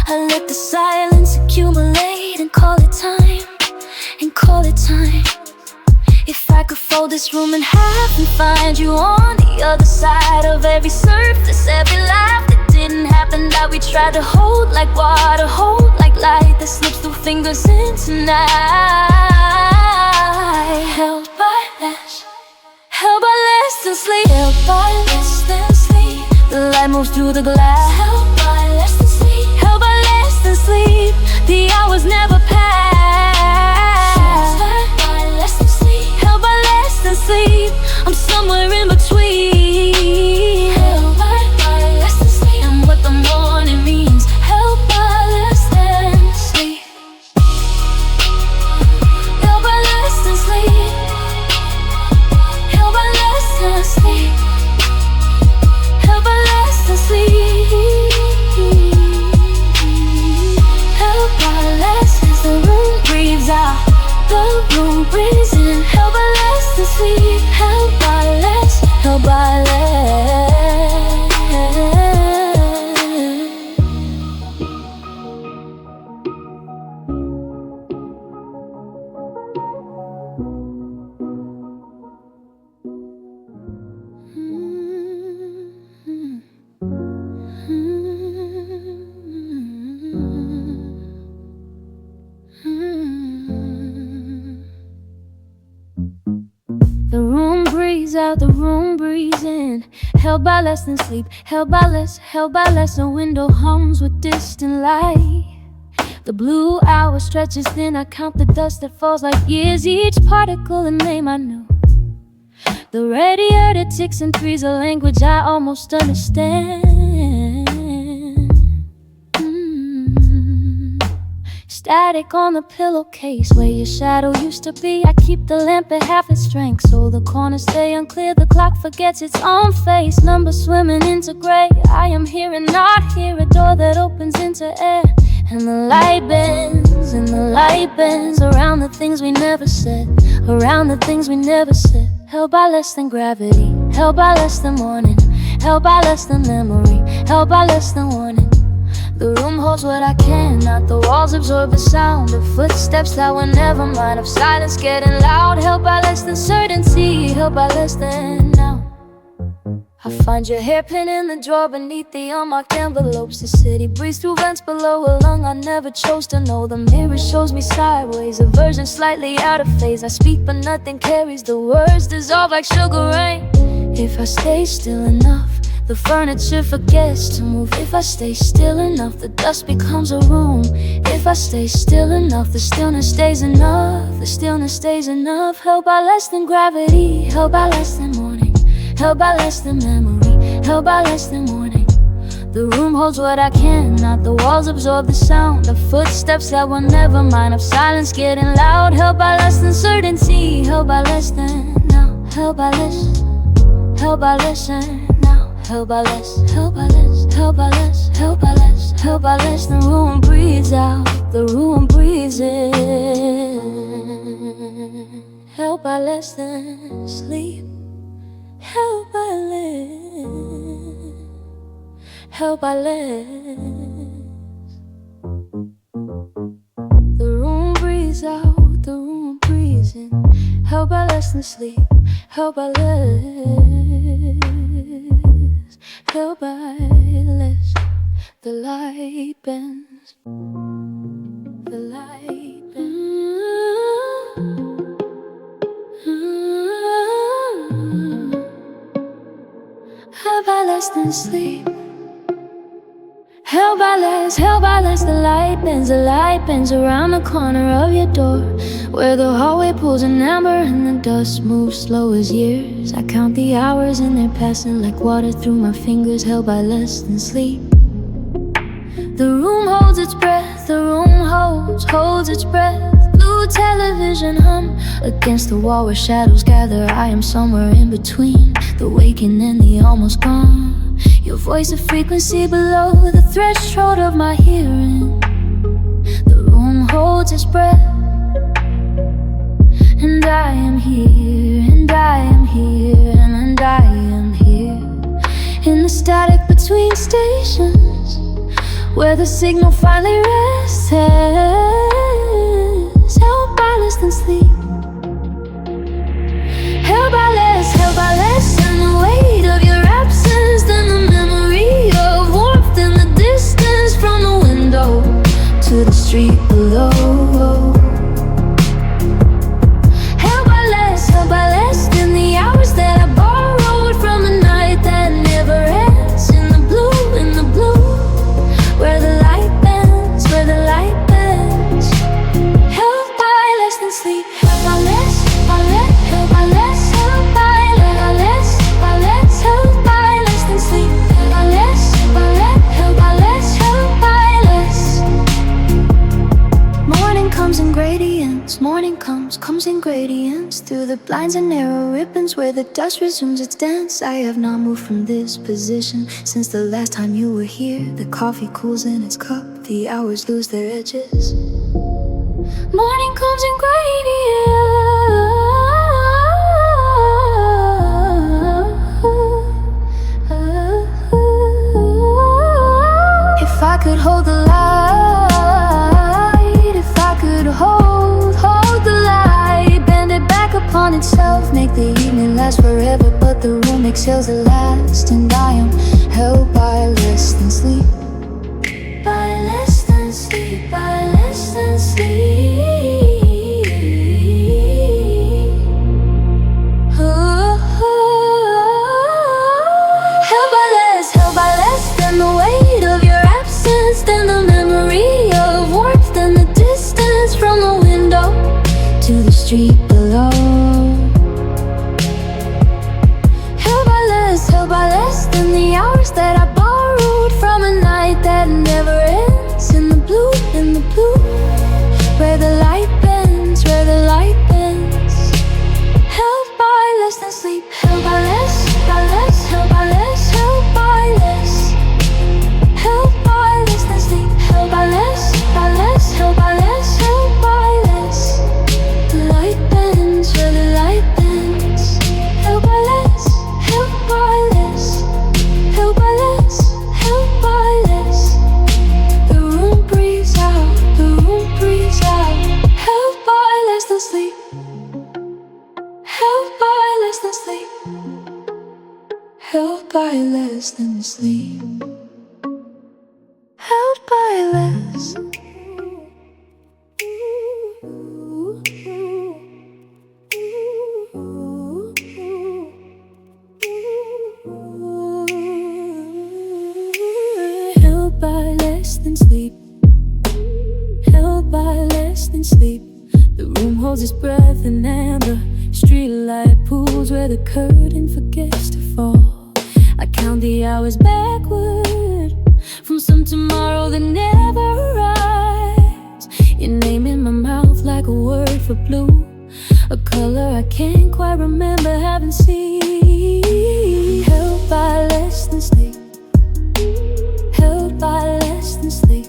I let the silence accumulate and call it time, and call it time. If I could fold this room in half and find you on the other side of every surface, every laugh that didn't happen, that we tried to hold like water, hold like light that slips through fingers into night. Held by less than sleep, held by less than sleep. The light moves through the glass. Held by less than sleep, held by less than sleep. The hours never pass. Held by less than sleep, held by less than sleep. I'm somewhere in between. Held by less than sleep, and what the morning means. Held by less than sleep, held by less than sleep, held by less than sleep, held by less than sleep, held by less as the room breathes out, the room breathes in. Held by less than sleep, held by less, held by less. The room breathes out, the room breathes in. Held by less than sleep, held by less, held by less. The window hums with distant light. The blue hour stretches thin. I count the dust that falls like years, each particle a name I knew. The radio that ticks and threes, a language I almost understand. Static on the pillowcase where your shadow used to be. I keep the lamp at half its strength so the corners stay unclear. The clock forgets its own face, numbers swimming into gray. I am here and not here, a door that opens into air. And the light bends, and the light bends around the things we never said, around the things we never said. Held by less than gravity, held by less than morning, held by less than memory, held by less than warning. The room holds what I cannot, the walls absorb the sound of footsteps that were never mine, of silence getting loud. Held by less than certainty, held by less than now. I find your hairpin in the drawer beneath the unmarked envelopes. The city breathes through vents below a lung I never chose to know. The mirror shows me sideways, a version slightly out of phase. I speak but nothing carries, the words dissolve like sugar rain. If I stay still enough, the furniture forgets to move. If I stay still enough, the dust becomes a room. If I stay still enough, the stillness stays enough. The stillness stays enough. Held by less than gravity, held by less than morning, held by less than memory, held by less than warning. The room holds what I cannot, the walls absorb the sound of footsteps that were never mine, of silence getting loud. Held by less than certainty, held by less than now. Held by less, held by less than now. Held by less, held by less, held by less, held by less, held by less. The room breathes out, the room breathes in. Held by less than sleep, held by less, held by less. The room breathes out, the room breathes in. Held by less than sleep, held by less, held by less. The light bends, the light bends. Held by less than sleep, held by less. The light bends around the corner of your door, where the hallway pulls an amber and the dust moves slow as years. I count the hours and they're passing like water through my fingers, held by less than sleep. The room holds its breath, the room holds its breath. Blue television hum against the wall where shadows gather. I am somewhere in between the waking and the almost gone. Your voice a frequency below the threshold of my hearing. The room holds its breath, and I am here, and I am here, and I am here. In the static between stations, where the signal finally rests, held by less than sleep. Held by less than the weight of your absence, than the memory of warmth and the distance from the window to the street below. Held by less than the hours that I borrowed from a night that never ends. In the blue, where the light bends, held by less than sleep. Held by less, held by less, held by less, held by less than sleep. Held by less, held by less, held by less. Morning comes in gradients, morning comes in gradients, through the blinds and narrow ribbons where the dust resumes its dance. I have not moved from this position since the last time you were here. The coffee cools in its cup, the hours lose their edges. Morning comes in gradients. If I could hold the light, if I could hold the light, bend it back upon itself, make the evening last forever, but the room exhales at last, and I am held by less than sleep. By less than sleep, by less than sleep. Held by less than the weight of your absence, than the memory of warmth and the distance from the window to the street below. Held by less than the hours that I borrowed from a night that never ends. In the blue, where the light bends, held by less than sleep. Held by less, held by less, held by less, held by less than sleep. Held by less, held by less, held by less. The light bends where the light bends. Held by less, held by less, held by less, held by less. The room breathes out, the room breathes out. Held by less than sleep. Held by less than sleep. Held by less than sleep. Held by less. Held by less than sleep. Held by less than sleep. The room holds its breath in amber. Streetlight pools where the curtain forgets to fall. I count the hours backward from some tomorrow that never arrives. Your name in my mouth like a word for blue, a color I can't quite remember having seen. Held by less than sleep. Held by less than sleep.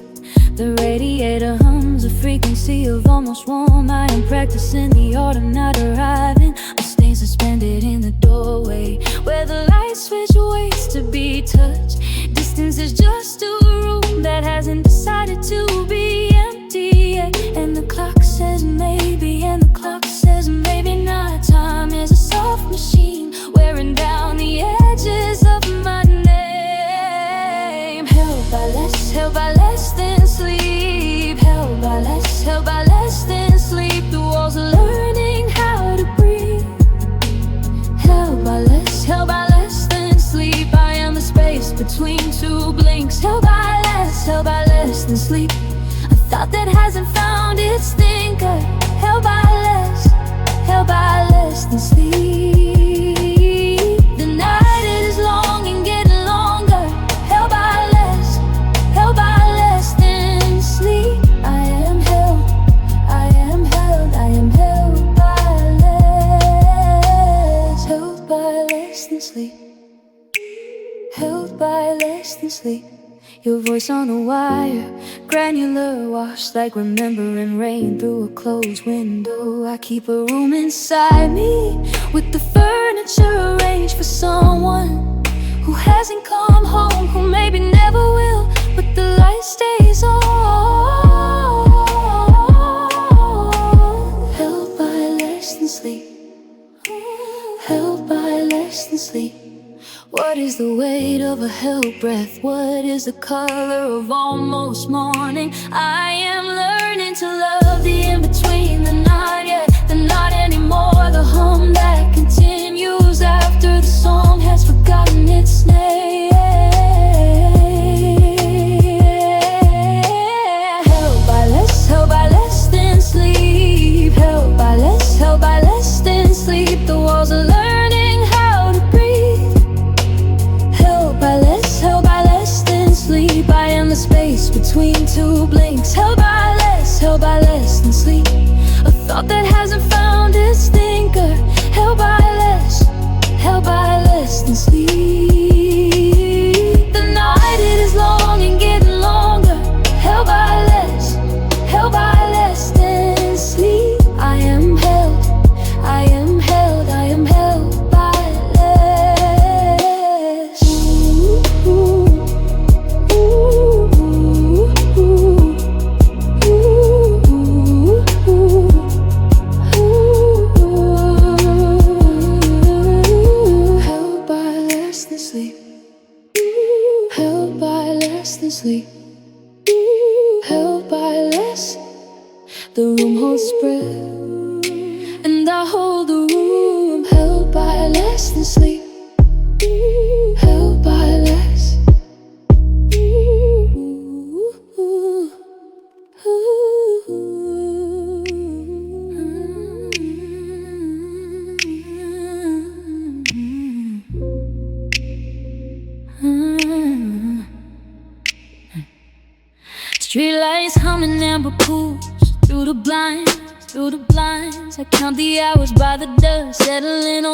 The radiator hums a frequency of almost warm. I am practicing the art of not arriving. I'm staying suspended in the doorway, where the light switch waits to be touched. Distance is just a room that hasn't decided to be empty yet. And the clock says maybe, and the clock says maybe not. Time is a soft machine wearing down the edges of my name. Held by less than sleep. Held by less than sleep. The walls are learning how to breathe. Held by less than sleep. I am the space between two blinks. Held by less held by less than sleep. A thought that hasn't found its thinker, held by less than sleep. The night is long and getting longer, held by less than sleep. I am held by less than sleep. Held by less than sleep. Your voice on a wire, granular, washed like remembering rain through a closed window. I keep a room inside me with the furniture arranged for someone who hasn't come home, who maybe never will, but the light stays on. Held by less than sleep. Held by less than sleep. What is the weight of a held breath? What is the color of almost morning? I am learning to love the in-between, the not yet, the not anymore, the hum that continues after the song has forgotten its name. Held by less than sleep. Held by less than sleep. The walls are learning how to breathe. Held by less than sleep. I am the space between two blinks. Held by less than sleep. A thought that hasn't found its thinker. Held by less than sleep. The night it is long and getting longer. Held by less than sleep. I am held by less. Held by less than sleep. Held by less than sleep. Held by less. The room holds its breath, and I hold the room. Held by less than sleep. Held by less. Streetlights humming amber pools through the blinds. I count the hours by the dust, settling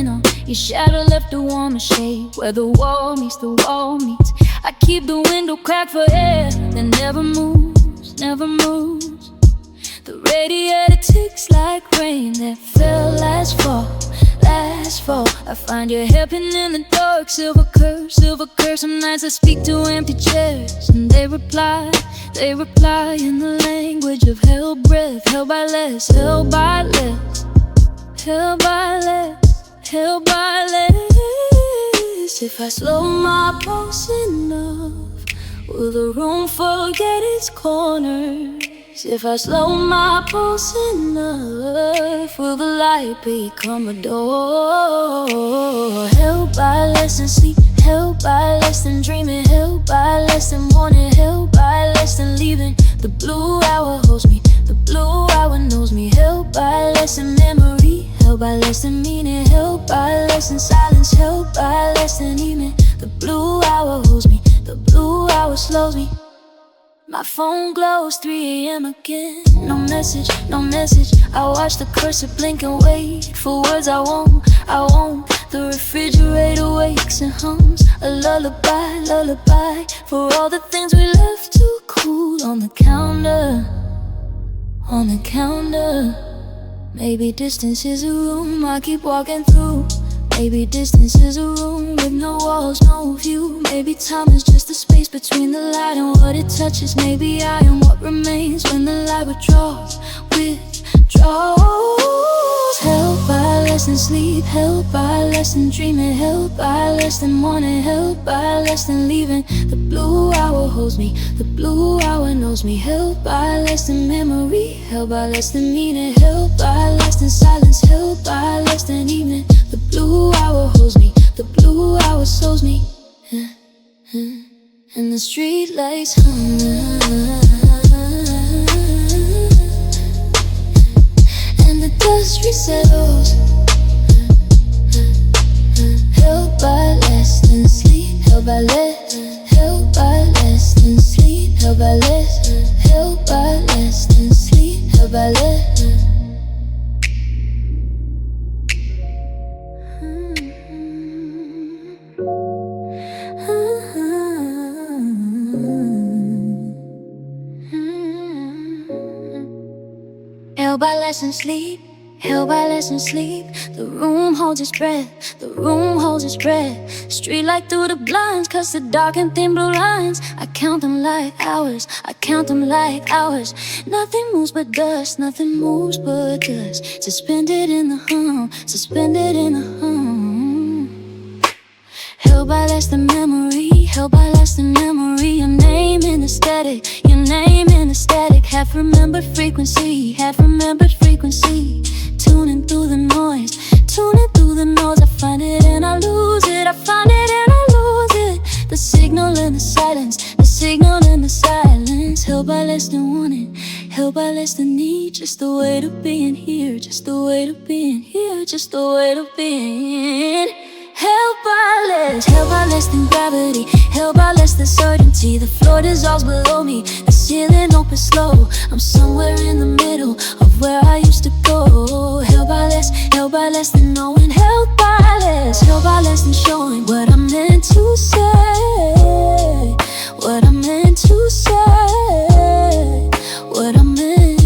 on. Your shadow left a warmer shade where the wall meets. I keep the window cracked for air that never moves. The radiator ticks like rain that fell last fall. I find your hair pinned in the dark, silver curve. Some nights I speak to empty chairs, and they reply in the language of held breath. Held by less. If I slow my pulse enough, will the room forget its corners? If I slow my pulse enough, will the light become a door? Held by less than sleep. Held by less than dreaming. Held by less than wanting. Held by less than leaving. The blue hour holds me. The blue hour knows me. Held by less than memory. Held by less than meaning. Held by less than silence. Held by less than evening. The blue hour holds me. The blue hour slows me. My phone glows, 3 a.m. again. No message. I watch the cursor blink and wait for words I won't. The refrigerator wakes and hums a lullaby for all the things we left to cool on the counter. Maybe distance is a room I keep walking through. Maybe distance is a room with no walls, no view. Maybe time is just the space between the light and what it touches. Maybe I am what remains when the light withdraws. Held by less than sleep. Held by less than dreaming. Held by less than wanting. Held by less than leaving. The blue hour holds me. The blue hour knows me. Held by less than memory. Held by less than meaning. Held by less than silence. Held by less than evening. The blue hour holds me. The blue hour souls me. And the street streetlights, and the dust resettles, held by less than sleep, held by less than sleep, held by less than sleep, held by less. Held by less than sleep, held by less than sleep. The room holds its breath, the room holds its breath. Streetlight through the blinds, cuts the dark and thin blue lines. I count them like hours, I count them like hours. Nothing moves but dust, nothing moves but dust. Suspended in the hum, suspended in the hum. Held by less than memory, held by less than memory. Your name in the static, your name in the static. Half remembered frequency, half remembered frequency. Tuning through the noise, tuning through the noise. I find it and I lose it, I find it and I lose it. The signal in the silence, the signal in the silence. Held by less than wanting, held by less than need. Just the weight of being here, just the weight of being here, just the weight of being held by less than gravity, held by less than certainty. The floor dissolves below me, the ceiling opens slow. I'm somewhere in the middle of where I used to go. Held by less than knowing, held by less than showing what I meant to say, what I meant to say, what I meant.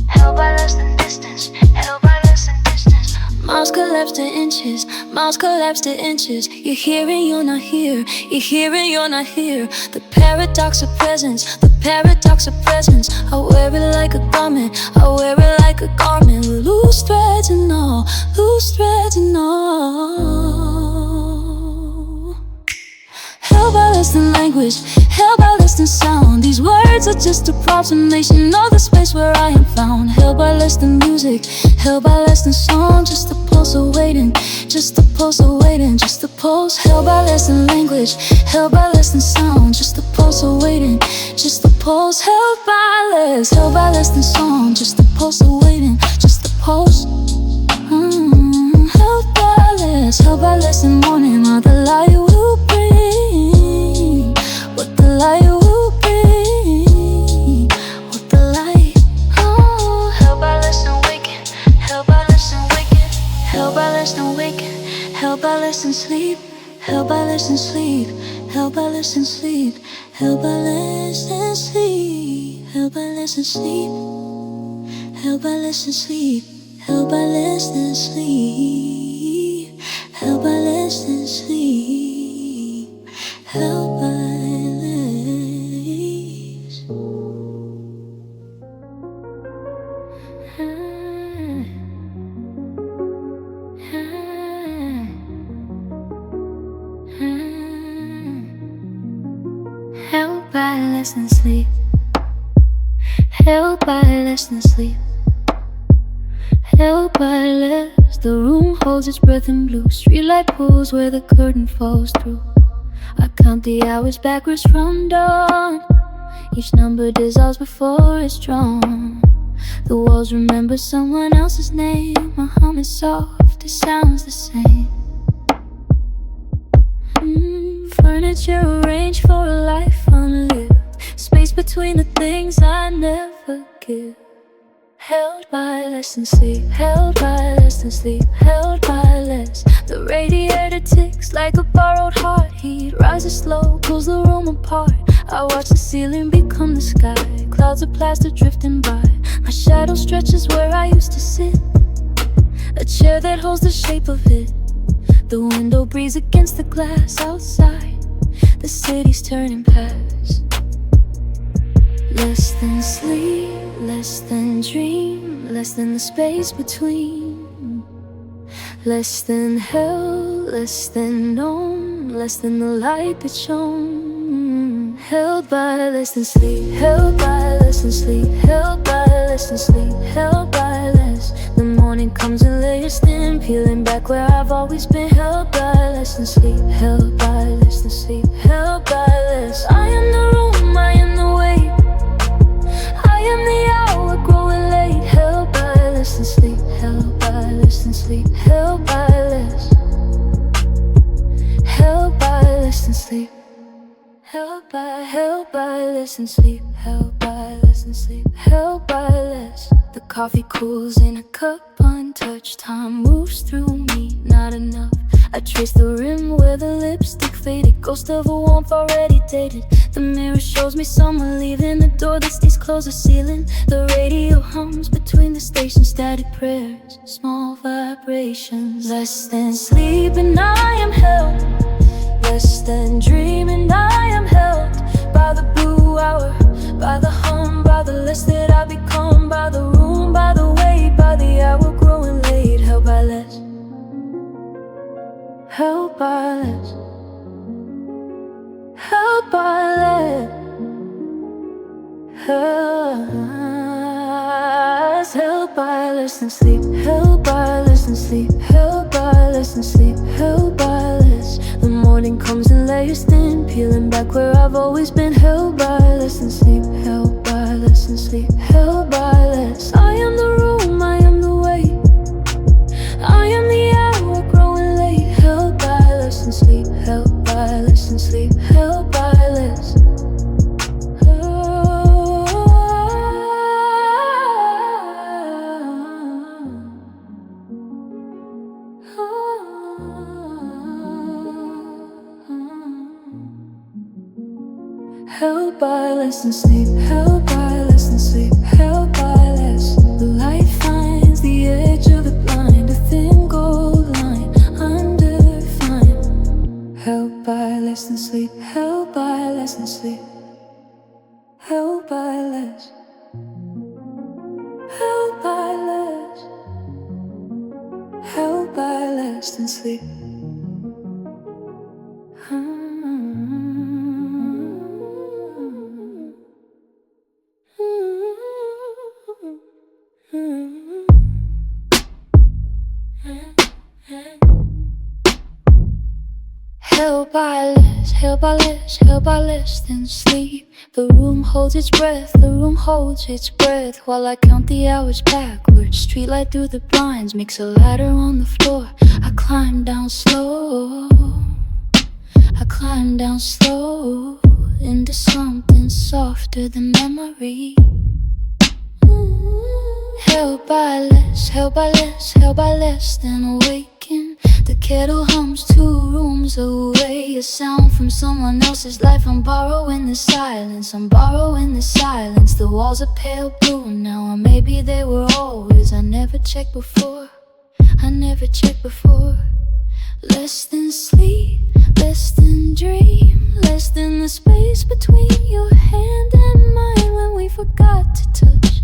Held by less than distance, held by less than distance. Miles collapse to inches, miles collapse to inches. You're here and you're not here, you're here and you're not here. The paradox of presence, the paradox of presence. I wear it like a garment, I wear it like a garment. Loose threads and all, loose threads and all. Held by less than language, held by less than sound. These words are just approximation of the space where I am found. Held by less than music, held by less than song. Just a pulse awaiting, just a pulse awaiting, just a pulse. Held by less than language, held by less than sound. Just a pulse awaiting, just a pulse. Held by less than song. Just a pulse awaiting, just a pulse. Held by less than morning. All the light will bring, what the light will bring, what the light. Oh, held by less than waking, held by less than waking, held by less than waking, held by less than sleep, held by less than sleep, held by less than sleep, held by less than sleep, held by less than sleep, held by less than sleep, held by less than sleep, held by less than sleep, held by less. Held by less than sleep, held by less than sleep, held by less. The room holds its breath in blue. Streetlight pulls where the curtain falls through. I count the hours backwards from dawn. Each number dissolves before it's drawn. The walls remember someone else's name. My hum is soft, it sounds the same. Furniture arranged for a life unlived. Space between the things I never give. Held by less than sleep, held by less than sleep, held by less. The radiator ticks like a borrowed heart. Heat rises slow, pulls the room apart. I watch the ceiling become the sky. Clouds of plaster drifting by. My shadow stretches where I used to sit. A chair that holds the shape of it. The window breathes against the glass outside. The city's turning past. Less than sleep, less than dream, less than the space between. Less than hell, less than known, less than the light that shone. Held by less than sleep, held by less than sleep, held by less than sleep, held by less. The morning comes in layers thin, peeling back where I've always been held by less than sleep, held by less than sleep, held by less. I am the room, I am the weight, I am the hour growing late, held by less than sleep, held by less than sleep, held by less, held by less than sleep, held by less than sleep, held by less than sleep, held by less. The coffee cools in a cup untouched, time moves through me, not enough. I trace the rim where the lipstick faded, ghost of a warmth already dated. The mirror shows me someone leaving, the door that stays closed, the ceiling. The radio hums between the stations, static prayers, small vibrations. Less than sleep and I am held, less than dream and I am held by the blue hour, by the hum, by the less that I become, by the room, by the weight, by the hour growing late, held by less, held by less, held by less, held by less than sleep, held by less than sleep, held by less than sleep, held by less. The morning comes in layers thin, peeling back where I've always been, held by less than sleep, held by less than sleep, held by less. I am the room, I am the weight, I am the hour growing late, held by less than sleep, held by less than sleep, held by less. Held by less than sleep, held by less than sleep, held by less. The light finds the edge of the blind, a thin gold line, undefined. Held by less than sleep, held by less than sleep, held by less, held by less, held by less than sleep. Held by less, held by less, held by less than sleep. The room holds its breath, the room holds its breath, while I count the hours backwards. Streetlight through the blinds makes a ladder on the floor. I climb down slow, I climb down slow, into something softer than memory. Held by less, held by less, held by less than awaken. The kettle hums 2 rooms away, a sound from someone else's life. I'm borrowing the silence, I'm borrowing the silence. The walls are pale blue now, or maybe they were always. I never checked before, I never checked before. Less than sleep, less than dream, less than the space between your hand and mine. When we forgot to touch,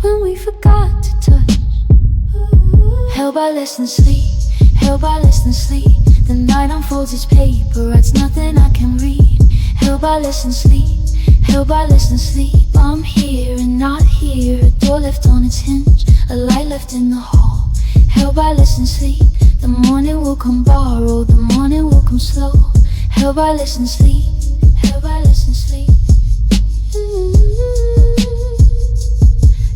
when we forgot to touch. Held by less than sleep, held by less than sleep. The night unfolds its paper, writes nothing I can read. Held by less than sleep, held by less than sleep. I'm here and not here, a door left on its hinge, a light left in the hall. Held by less than sleep, the morning will come borrowed, the morning will come slow. Held by less than sleep, held by less than sleep.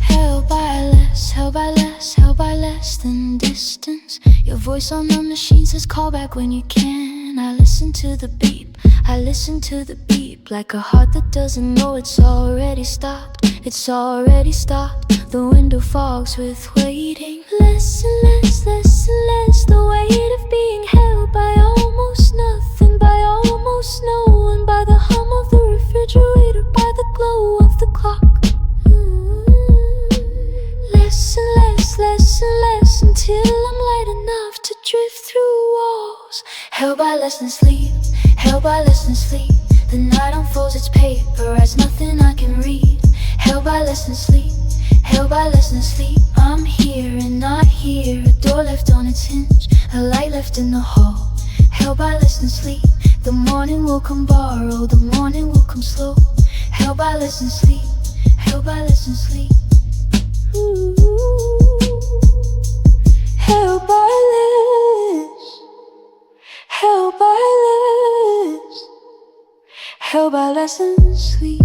Held by less, held by less, held by less than distance. Your voice on the machine says call back when you can. I listen to the beep, I listen to the beep, like a heart that doesn't know it's already stopped, it's already stopped. The window fogs with waiting. Less and less, less and less, the weight of being held by almost nothing, by almost no one, by the hum of the refrigerator, by the glow of the clock. Less and less, less and less, until I'm light enough to drift through walls. Held by less than sleep, held by less than sleep. The night unfolds its paper, writes nothing I can read. Held by less than sleep, held by less than sleep. I'm here and not here, a door left on its hinge, a light left in the hall. Held by less than sleep, the morning will come borrowed, the morning will come slow. Held by less than sleep, held by less than sleep. held by this, held by this, held by lessons sweet.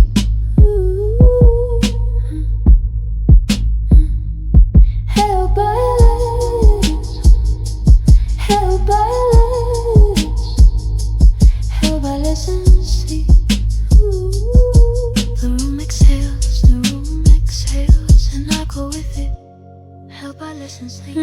Held by this, held by this, held by lessons sweet. The room exhales, and I go with it. Held by lessons sweet.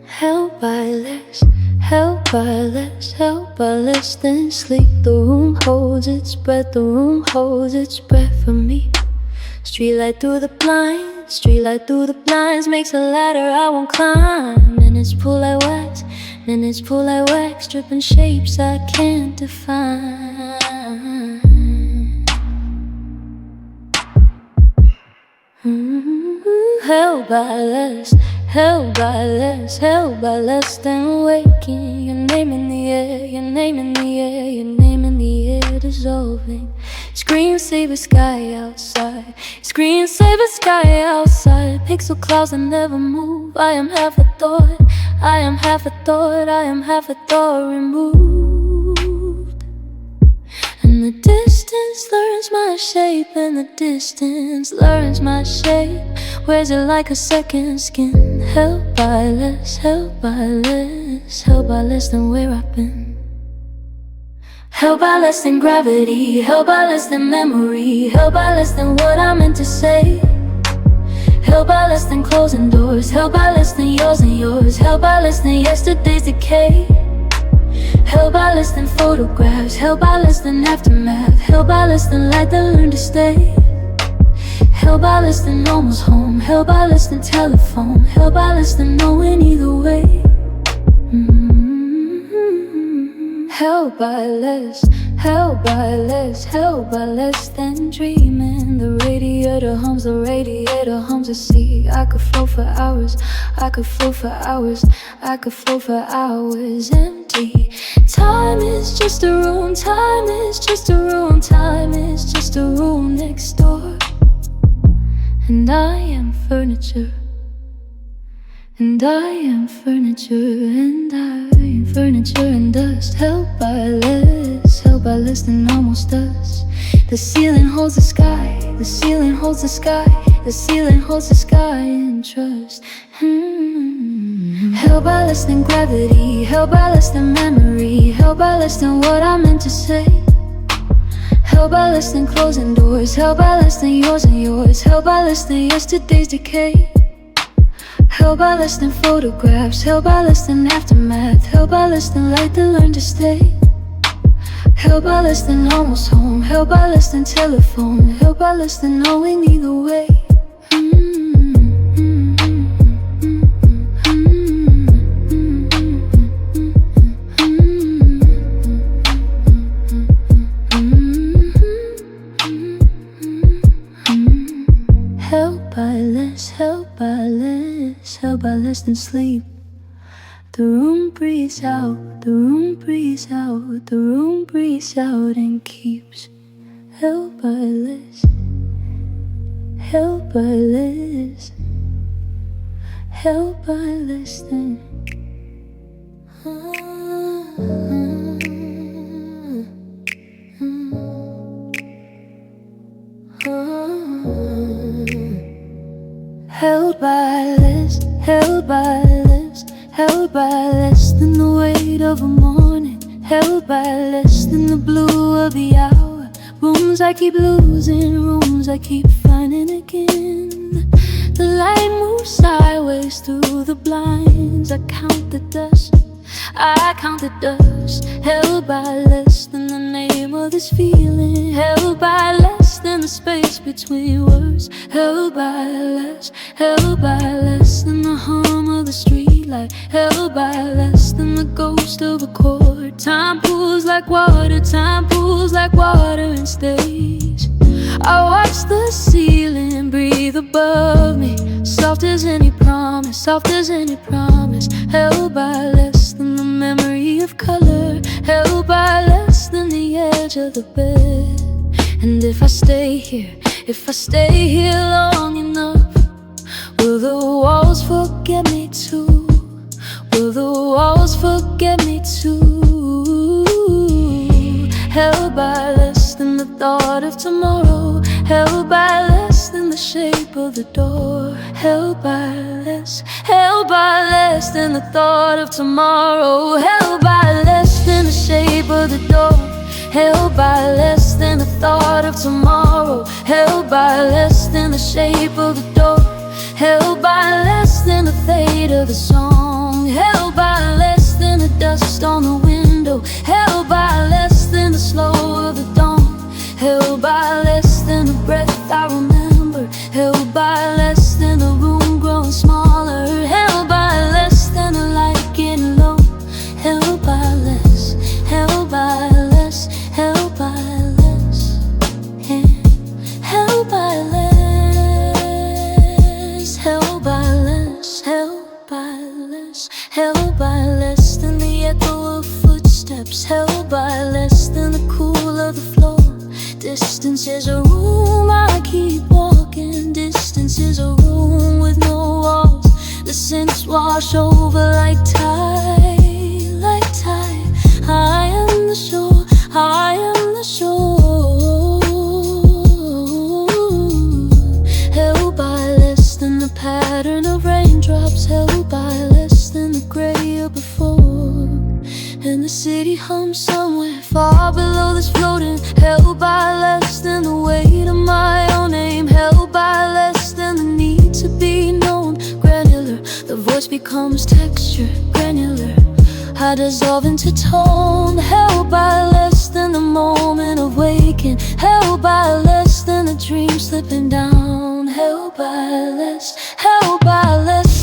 Held by less, held by less, held by less than sleep. The room holds its breath, the room holds its breath for me. Streetlight through the blinds, streetlight through the blinds makes a ladder I won't climb. Minutes pull like wax, minutes pull like wax, dripping shapes I can't define. Held by less, held by less, held by less than waking. Your name in the air, your name in the air, your name in the air dissolving. Screensaver sky outside, screensaver sky outside. Pixel clouds that never move. I am half a thought, I am half a thought, I am half a thought removed. And the distance learns my shape, and the distance learns my shape. Wears it like a second skin. Held by less, held by less, held by less than where I've been. Held by less than gravity, held by less than memory, held by less than what I meant to say. Held by less than closing doors, held by less than yours and yours, held by less than yesterday's decay. Held by less than photographs, held by less than aftermath, held by less than light that learned to stay. Held by less than almost home, held by less than telephone, held by less than knowing either way. Held by less, held by less, held by less than dreaming. The radiator hums, the radiator hums a sea. I could flow for hours, I could flow for hours, I could flow for hours empty. Time is just a room, time is just a room, time is just a room next door. And I am furniture, and I am furniture, and I am furniture and dust. Held by less than almost dust. The ceiling holds the sky, the ceiling holds the sky, the ceiling holds the sky in trust. Held by less than gravity, held by less than memory, held by less than what I meant to say. Held by less than closing doors, held by less than yours and yours, held by less than yesterday's decay. Held by less than photographs, held by less than aftermath, held by less than light that learned to stay. Held by less than almost home, held by less than telephone, held by less than knowing either way. Held by less, held by less, held by less than sleep. The room breathes out, the room breathes out, the room breathes out and keeps. Held by less, held by less, held by less than. Held by less, held by less, held by less than the weight of a morning, held by less than the blue of the hour. Rooms I keep losing, rooms I keep finding again. The light moves sideways through the blinds. I count the dust, I count the dust. Held by less than the name of this feeling, held by less than the space between words, held by less than the hum of the streetlight, held by less than the ghost of a chord. Time pulls like water, time pulls like water and stays. I watch the ceiling breathe above me, soft as any promise, soft as any promise. Held by less than the memory of color, held by less than the edge of the bed. And if I stay here long enough, will the walls forget me too? Will the walls forget me too? Held by less than the thought of tomorrow, held by less than the shape of the door, held by less than the thought of tomorrow, held by less than the shape of the door, held by less than the thought of tomorrow, held by less than the shape of the door, held by less than the fate of the song, held by less than the dust on the window, held by less than the slow of the dawn, held by less than the breath I remember, held by less than the room growing smaller, held by less than the light getting low, held by less, held by less, held by less, held by less, held by less, held by less, held by less than the echo of footsteps, held by less than the cool of the floor. Distance is a room I keep walking, distance is a room with no walls. The scents wash over like tide, like tide. I am the shore, I am the shore. Held by less than the pattern of raindrops, held by less than the gray of before. And the city hums somewhere far below this floating, held by less than the weight of my own name, held by less than the need to be known. Granular, the voice becomes texture, granular, I dissolve into tone, held by less than the moment of waking, held by less than the dream slipping down, held by less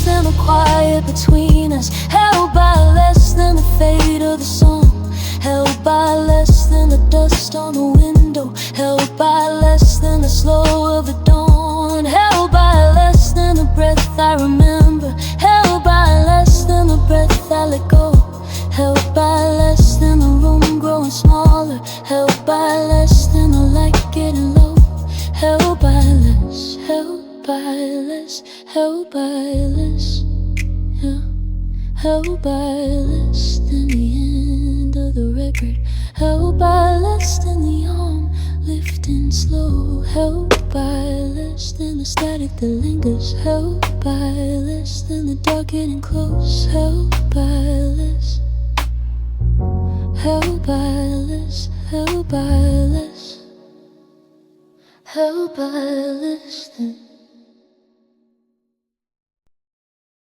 than the quiet between us, held by less than the fate of the song, held by less than the dust on the window, held by less than the slow of the dawn, held by less than the breath I remember, held by less than the breath I let go, held by less than the room growing smaller, held by less than the light getting low, held by less, held by less, held by less, yeah. Held by less than the end of the record, held by less than the arm lifting slow, held by less than the static that lingers, held by less than the dark getting close, held by less, held by less, held by less, held by less than